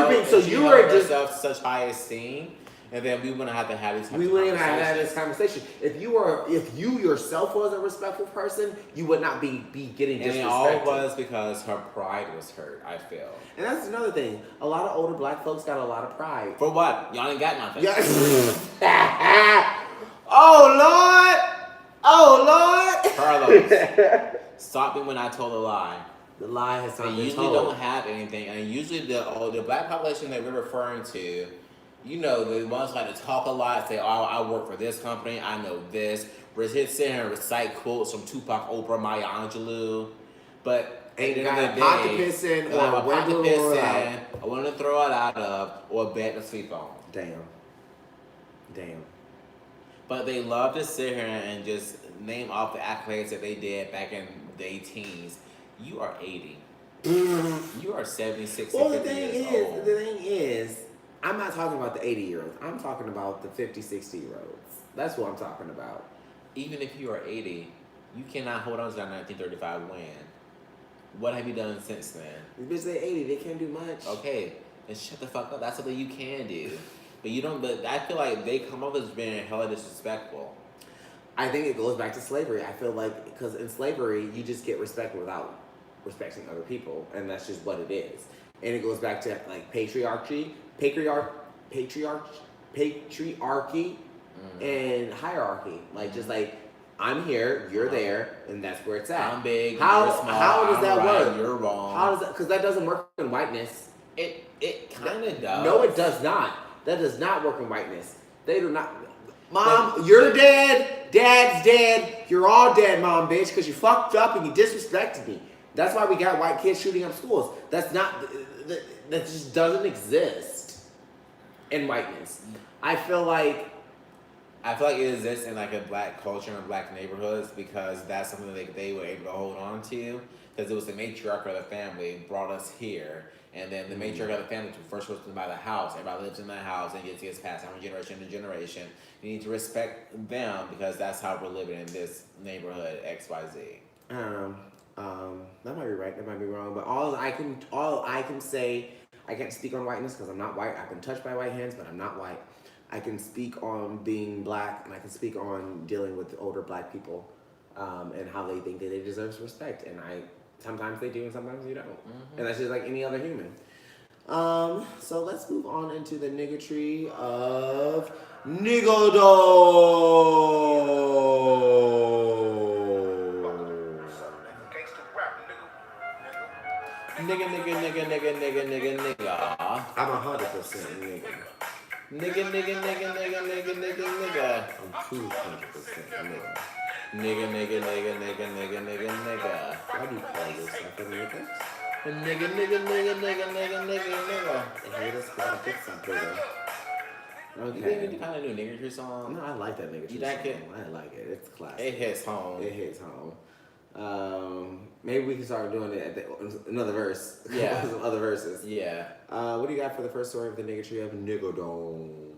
are just yourself such high esteem, and then we wouldn't have to have these. We wouldn't even have had this conversation. If you yourself was a respectful person, you would not be getting disrespected. And it all was because her pride was hurt, I feel. And that's another thing. A lot of older black folks got a lot of pride. For what? Y'all ain't got nothing. Oh Lord! Carlos, stop me when I told a lie. The lie has not They been usually told. don't have anything, and usually the black population that we're referring to, you know, the ones like to talk a lot, say, "Oh, I work for this company, I know this." We're sitting here and recite quotes from Tupac, Oprah, Maya Angelou, but Ain't at got the a end of pot the to day, piss in they'll have or a a pot to window piss to roll in, out. a window to throw it out of, or a bed to sleep on. Damn. But they love to sit here and just name off the accolades that they did back in the teens. You are 80. You are 76 Well, and 50 years old. the thing is, I'm not talking about the 80-year-olds. I'm talking about the 50, 60-year-olds. That's what I'm talking about. Even if you are 80, you cannot hold on to that 1935 win. What have you done since then? These bitches, they 80, they can't do much. Okay, then shut the fuck up. That's something you can do. But you don't. But I feel like they come up as being hella disrespectful. I think it goes back to slavery. I feel like, because in slavery, you just get respect without respecting other people, and that's just what it is. And it goes back to like patriarchy, and hierarchy. Like just like I'm here, you're there, and that's where it's at. I'm big. How you're small, how does I'm that right, work? You're wrong. How does that? Because that doesn't work in whiteness. It kind of does. No, it does not. That does not work in whiteness. They do not. Mom, you're dead. Dad's dead. You're all dead, mom, bitch, because you fucked up and you disrespected me. That's why we got white kids shooting up schools. That's not. That just doesn't exist in whiteness. I feel like it exists in like a black culture and black neighborhoods because that's something that they were able to hold on to because it was the matriarch of the family brought us here. And then the matriarch of the family first was to buy the house. Everybody lives in that house and gets passed down from generation to generation. You need to respect them because that's how we're living in this neighborhood XYZ. That might be right. That might be wrong. But all I can say, I can't speak on whiteness because I'm not white. I've been touched by white hands, but I'm not white. I can speak on being black, and I can speak on dealing with older black people, and how they think that they deserve respect. And sometimes they do, and sometimes you don't. Mm-hmm. And that's just like any other human. So let's move on into the niggatry of Niggodo. Nigga. I'm 100% nigga. Nigga. I'm 200% nigga. Nigga. Why do you call yourself a nigga? Nigga. And here, let's go get some bigger. Okay. You kind of new nigga song. No, I like that nigga. You like it? I like it. It's classic. It hits home. It hits home. Maybe we can start doing it at another verse. Yeah. Some other verses. Yeah. What do you got for the first story of the nigga tree of Nigga Dome?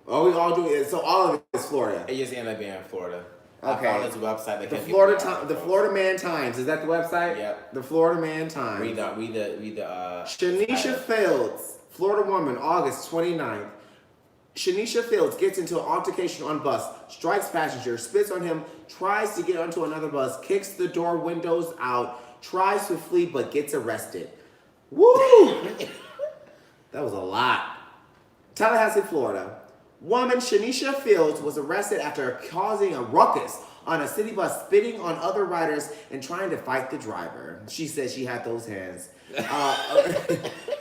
Oh, we all do it. So all of it is Florida. It just ended up being Florida. Okay. I found this website that the Florida Man Times. Is that the website? Yep. The Florida Man Times. Read the. Shanisha Fields, Florida woman, August 29th. Shanisha Fields gets into an altercation on bus, strikes passenger, spits on him, tries to get onto another bus, kicks the door windows out, tries to flee but gets arrested. Woo! That was a lot. Tallahassee, Florida. Woman Shanisha Fields was arrested after causing a ruckus on a city bus, spitting on other riders and trying to fight the driver. She said she had those hands.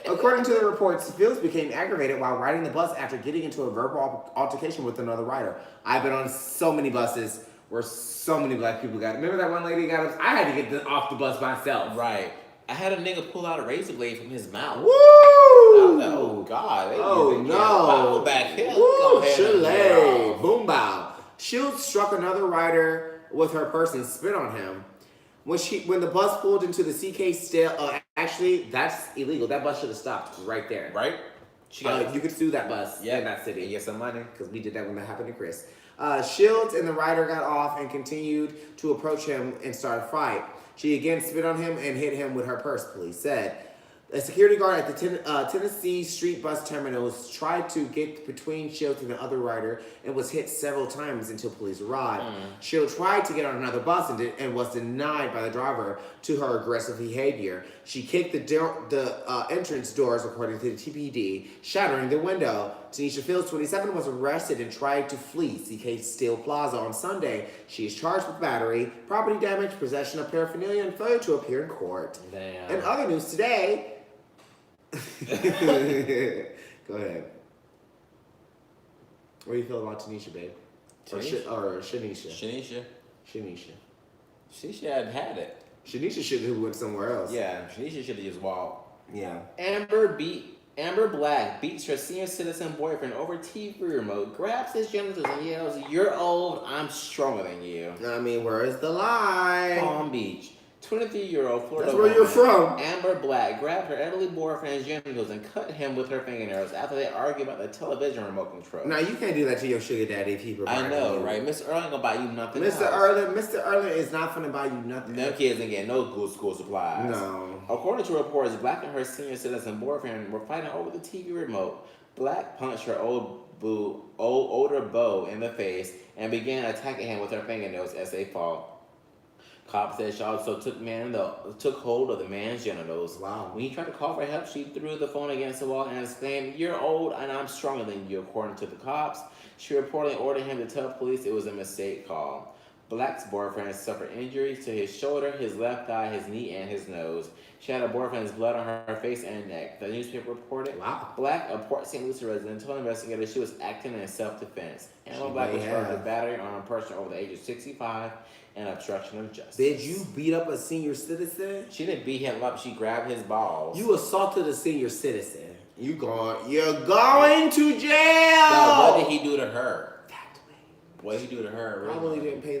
According to the reports, Fields became aggravated while riding the bus after getting into a verbal altercation with another rider. I've been on so many buses where so many black people got. Remember that one lady got us? I had to get off the bus myself. Right. I had a nigga pull out a razor blade from his mouth. Woo! Oh God! Oh no! Back here. Woo! Chile. Boom bow. Shields struck another rider with her purse and spit on him. When the bus pulled into the CK actually that's illegal. That bus should have stopped right there. Right? You could sue that bus in that city. Get some money because we did that when that happened to Chris. Shields and the rider got off and continued to approach him and start a fight. She again spit on him and hit him with her purse, police said. A security guard at the Tennessee Street bus terminals tried to get between Shields and the other rider and was hit several times until police arrived. Shields tried to get on another bus and was denied by the driver to her aggressive behavior. She kicked the entrance doors, according to the TPD, shattering the window. Tanisha Fields, 27, was arrested and tried to flee CK Steel Plaza on Sunday. She is charged with battery, property damage, possession of paraphernalia, and failure to appear in court. Damn. In other news today... Go ahead. What do you feel about Tanisha, babe? Or Shanisha? Shanisha had it. Shanisha should have went somewhere else. Yeah, Shanisha should have just walked. Yeah. Amber Black beats her senior citizen boyfriend over TV remote, grabs his genitals and yells, "You're old, I'm stronger than you." I mean, where is the lie? Palm Beach. 23-year-old Florida woman, you're from. Amber Black grabbed her elderly boyfriend's genitals and cut him with her fingernails after they argued about the television remote control. Now, you can't do that to your sugar daddy if he provides. I know, right? Mr. Earl ain't gonna buy you nothing Mr. Erlin is not gonna buy you nothing. Them kids ain't getting no good school supplies. No. According to reports, Black and her senior citizen boyfriend were fighting over the TV remote. Black punched her older beau in the face and began attacking him with her fingernails as they fought. Cops said she also took hold of the man's genitals. Wow. When he tried to call for help, she threw the phone against the wall and exclaimed, "You're old and I'm stronger than you," according to the cops. She reportedly ordered him to tell police it was a mistake call. Black's boyfriend suffered injuries to his shoulder, his left thigh, his knee, and his nose. She had her boyfriend's blood on her face and neck. The newspaper reported. Wow. Black, a Port St. Lucie resident, told investigators she was acting in self-defense. Amber Black was charged with battery on a person over the age of 65 and obstruction of justice. Did you beat up a senior citizen? She didn't beat him up. She grabbed his balls. You assaulted a senior citizen. You're going to jail. Now, what did he do to her? What did he do to her? Probably didn't pay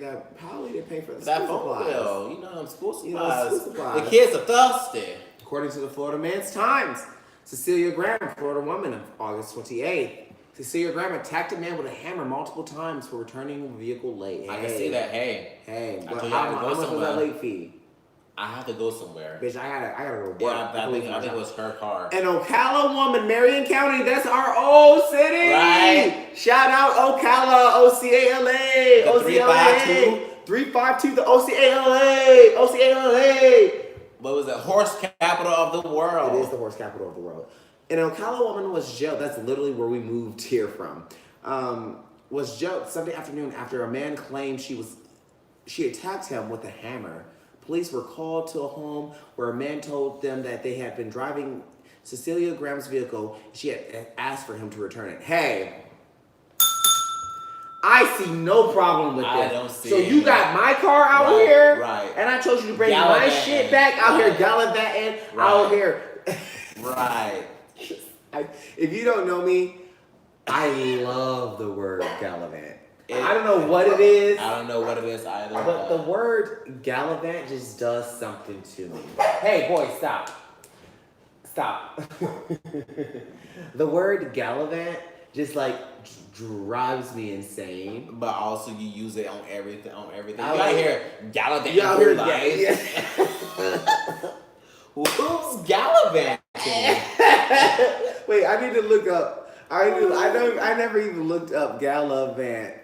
for the that school phone supplies. bill. You know them school supplies. You know, school supplies. The kids are thirsty. According to the Florida Man's Times, Cecilia Graham, Florida woman of August 28th. Cecilia Graham attacked a man with a hammer multiple times for returning a vehicle late. I can see that. Hey, but how much was that late fee? I have to go somewhere. Bitch, I gotta go work. Yeah, I think it was her car. An Ocala woman, Marion County, that's our old city. Right. Shout out Ocala, OCALA. The 352. 352, the OCALA. OCALA. What was it? Horse capital of the world. It is the horse capital of the world. An Ocala woman was jailed. That's literally where we moved here from. Was jailed Sunday afternoon after a man claimed she attacked him with a hammer. Police were called to a home where a man told them that they had been driving Cecilia Graham's vehicle. She had asked for him to return it. Hey, I see no problem with this. I don't see so it. you got my car out here, right? And I told you to bring my shit back out here, gallivanting out here. Right. If you don't know me, I love the word gallivant. I don't know what it is. I don't know what it is either. But the word gallivant just does something to me. Hey, boy, stop. Stop. The word gallivant just like drives me insane. But also you use it on everything. I You like out here gallivanting You out through here, life. Who's gallivanting? Wait, I need to look up. I never even looked up gallivanting.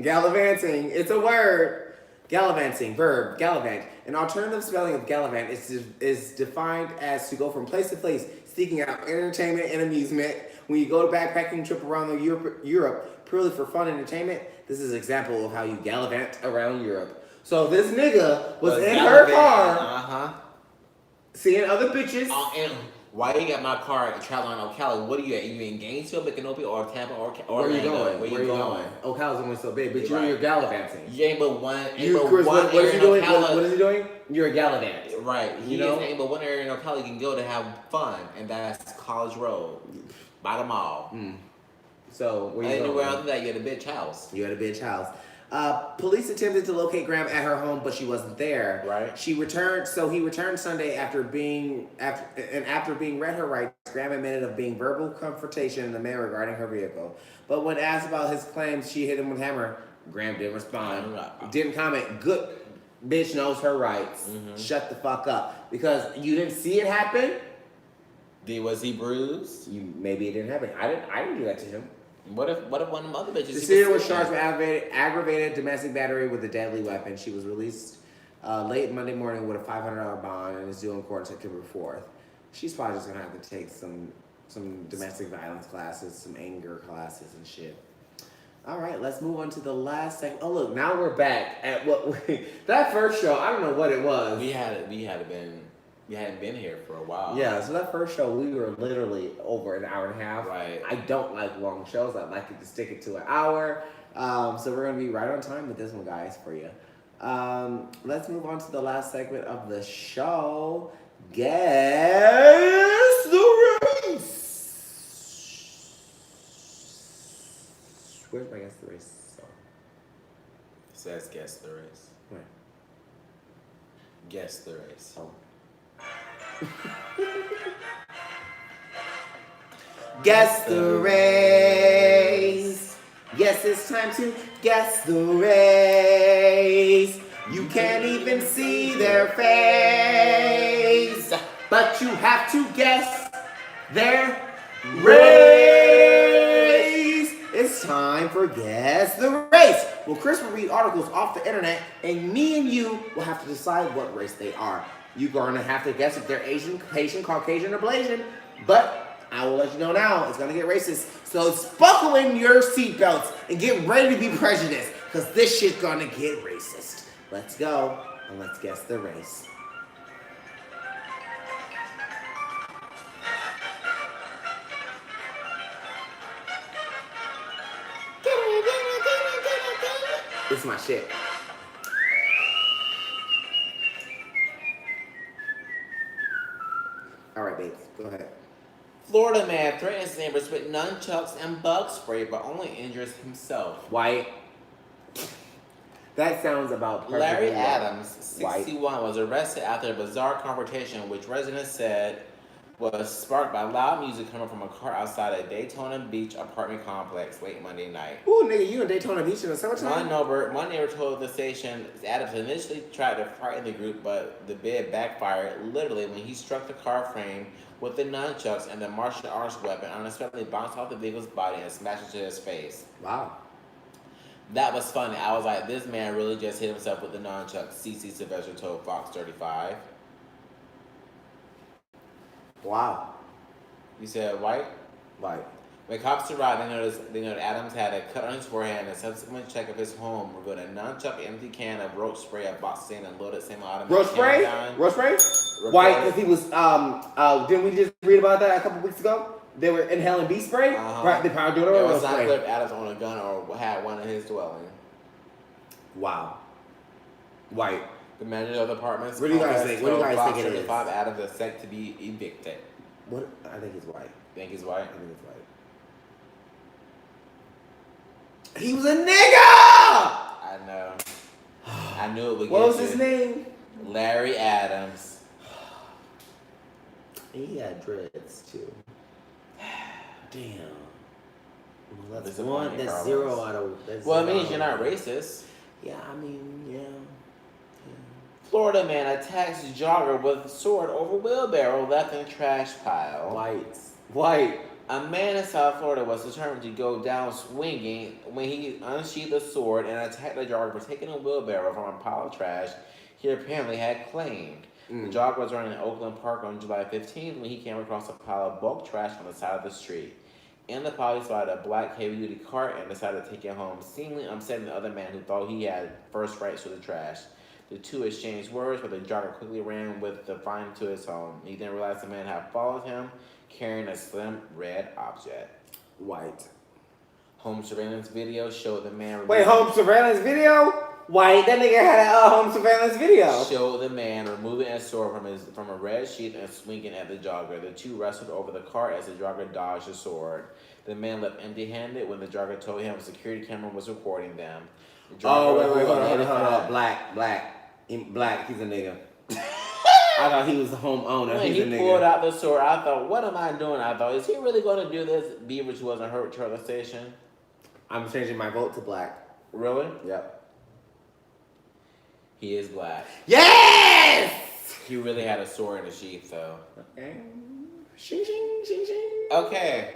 Gallivanting. It's a word. Gallivanting, verb, gallivant. An alternative spelling of gallivant is defined as to go from place to place, seeking out entertainment and amusement. When you go to a backpacking trip around Europe purely for fun and entertainment, this is an example of how you gallivant around Europe. So this nigga was in her car, seeing other bitches. And why you got my car traveling on Ocala? What are you at? You in Gainesville, Micanopy, or Tampa, or where are you going? Where you going? Ocala's only so big, but you're gallivanting. You ain't but one. Chris, what is he doing? What is he doing? You're a gallivant. Right. You know, ain't but one area in Ocala you can go to have fun, and that's College Road, by the mall. So where you going? Anywhere other than that, you at a bitch house. You at a bitch house. Police attempted to locate Graham at her home, but she wasn't there. Right. He returned Sunday after being read her rights. Graham admitted of being verbal confrontation in the man regarding her vehicle. But when asked about his claims she hit him with a hammer, Graham didn't respond. Didn't comment. Good bitch knows her rights. Shut the fuck up. Because you didn't see it happen. Was he bruised? Maybe it didn't happen. I didn't do that to him. What if one of them other bitches? The singer was charged with aggravated domestic battery with a deadly weapon. She was released late Monday morning with a $500 bond and is due in court September 4th. She's probably just gonna have to take some domestic violence classes, some anger classes and shit. All right, let's move on to the last segment. Oh look, now we're back at that first show. I don't know what it was. We hadn't been here for a while. Yeah, so that first show, we were literally over an hour and a half. Right. I don't like long shows. I like it to stick it to an hour. So we're going to be right on time with this one, guys, for you. Let's move on to the last segment of the show. Guess the race. Where's my Guess the Race song? It says Guess the Race. Where? Guess the Race. Oh. Guess the race. Yes, it's time to guess the race. You can't even see their face, but you have to guess their race. It's time for Guess the Race. Well, Chris will read articles off the internet, and me and you will have to decide what race they are. You're going to have to guess if they're Asian, Haitian, Caucasian, or Blasian. But I will let you know now, it's going to get racist. So buckle in your seatbelts and get ready to be prejudiced, because this shit's going to get racist. Let's go, and let's guess the race. This is my shit. All right, babes, go ahead. Florida man threatens neighbors with nunchucks and bug spray, but only injures himself. White. That sounds about perfectly Larry right. Adams, 61, White. was arrested after a bizarre confrontation, which residents said was sparked by loud music coming from a car outside a Daytona Beach apartment complex late Monday night. Ooh, nigga, you in Daytona Beach in the summertime? One neighbor told the station Adams initially tried to frighten the group, but the bid backfired literally when he struck the car frame with the nunchucks and the martial arts weapon unexpectedly bounced off the vehicle's body and smashed into his face. Wow. That was funny. I was like, this man really just hit himself with the nunchucks, CC Sylvester told Fox 35. Wow. You said white? White. When cops arrived, they noticed Adams had a cut on his forehead, and a subsequent check of his home revealed a nunchuck, empty can of roach spray, a box stand, and loaded semi-automatic Roach spray? Roach spray? White, because he was, didn't we just read about that a couple weeks ago? They were inhaling bee spray? Right, they probably doing it. It was not clear if Adams owned a gun or had one in his dwelling. Wow. White. The manager of the apartment's What do you guys think? What do you guys think it is? Adams is set to be evicted. What? I think it's white. Think he's white? I think it's white. He was a nigga! I know. I knew it would What get was you. his name? Larry Adams. He had dreads too. Damn. Well, that's Disappointing, one. That's Carlos. 0 out of. That's Well, it 0 means you're out not of- racist. Yeah, I mean, yeah. Florida man attacks jogger with sword over wheelbarrow left in trash pile. White. A man in South Florida was determined to go down swinging when he unsheathed a sword and attacked the jogger for taking a wheelbarrow from a pile of trash he apparently had claimed. The jogger was running in Oakland Park on July 15th when he came across a pile of bulk trash on the side of the street. In the pile, he spotted a black heavy-duty cart and decided to take it home, seemingly upsetting the other man who thought he had first rights to the trash. The two exchanged words, but the jogger quickly ran with the find to his home. He then realized the man had followed him, carrying a slim red object. White. Home surveillance video showed the man. Wait, home surveillance video? White. That nigga had a home surveillance video. Showed the man removing a sword from a red sheath and swinging at the jogger. The two wrestled over the cart as the jogger dodged the sword. The man left empty-handed when the jogger told him a security camera was recording them. Oh, wait, hold on. Black, he's a nigga. I thought he was the homeowner. When He's a he nigga. pulled out the sword, I thought, what am I doing? I thought, is he really going to do this? Beaverage wasn't hurt Charlie Station. I'm changing my vote to black. Really? Yep. He is black. Yes! He really had a sword in the sheath, though. Okay. Shing, shing, shing, shing. Okay.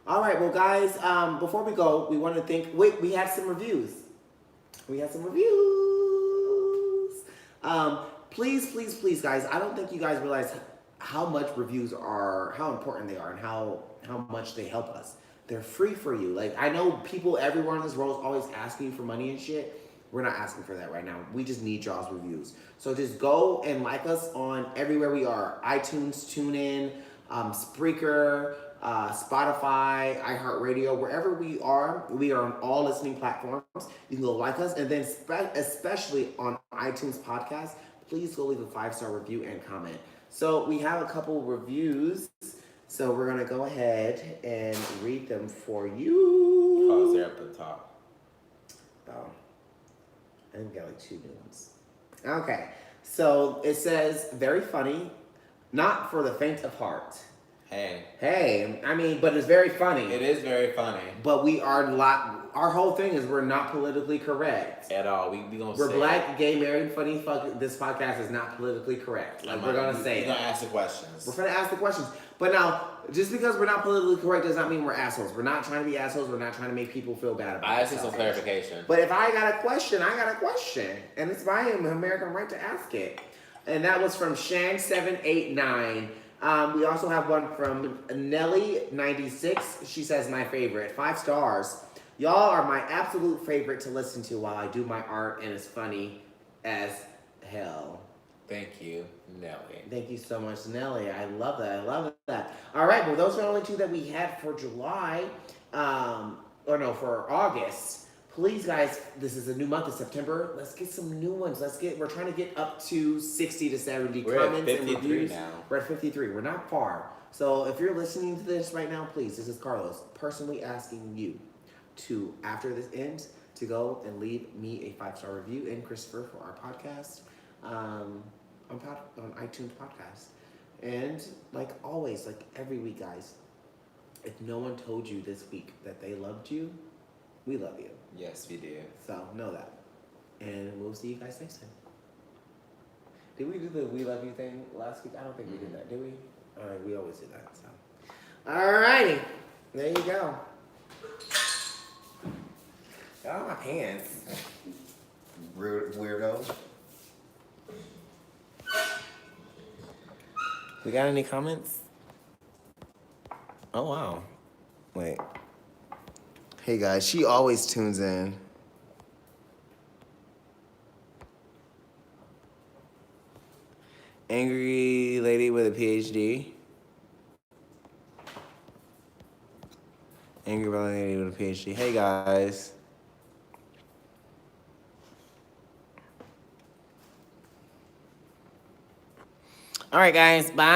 All right, well, guys, before we go, we want to thank... Wait, we had some reviews. Please, guys, I don't think you guys realize how much reviews are, how important they are, and how much they help us. They're free for you. Like, I know people everywhere in this world is always asking you for money and shit. We're not asking for that right now. We just need y'all's reviews. So just go and like us on everywhere we are. iTunes, TuneIn, Spreaker, Spotify, iHeartRadio, wherever we are on all listening platforms. You can go like us, and then especially on iTunes podcast, please go leave a 5-star review and comment. So we have a couple reviews, so we're gonna go ahead and read them for you. Oh, they're at the top. Oh, I think we got like 2 new ones. Okay, so it says very funny, not for the faint of heart. Hey, I mean, but it's very funny. It is very funny. But we are our whole thing is we're not politically correct. At all. We're black, gay, married, funny, fuck. This podcast is not politically correct. Like, we're going to say it. We're going to ask the questions. We're going to ask the questions. But now, just because we're not politically correct does not mean we're assholes. We're not trying to be assholes. We're not trying to make people feel bad about it. I asked some clarification. But if I got a question, I got a question. And it's my American right to ask it. And that was from Shang789. We also have one from Nelly96. She says, my favorite. 5 stars. Y'all are my absolute favorite to listen to while I do my art, and it's funny as hell. Thank you, Nelly. Thank you so much, Nelly. I love that. All right, well, those are the only 2 that we had for July. For August. Please, guys, this is a new month of September. Let's get some new ones. We're trying to get up to 60 to 70 comments and reviews. Now. We're at 53. We're not far. So if you're listening to this right now, please, this is Carlos, personally asking you to, after this ends, to go and leave me a 5-star review and Christopher for our podcast on iTunes podcast. And like always, like every week, guys, if no one told you this week that they loved you, we love you. Yes, we do. So know that. And we'll see you guys next time. Did we do the we love you thing last week? I don't think we did that, did we? All right, we always do that. So, all righty. There you go. Got all my pants. Weirdo. We got any comments? Oh, wow. Wait. Hey guys, she always tunes in. Angry lady with a PhD. Angry lady with a PhD. Hey guys. All right, guys. Bye.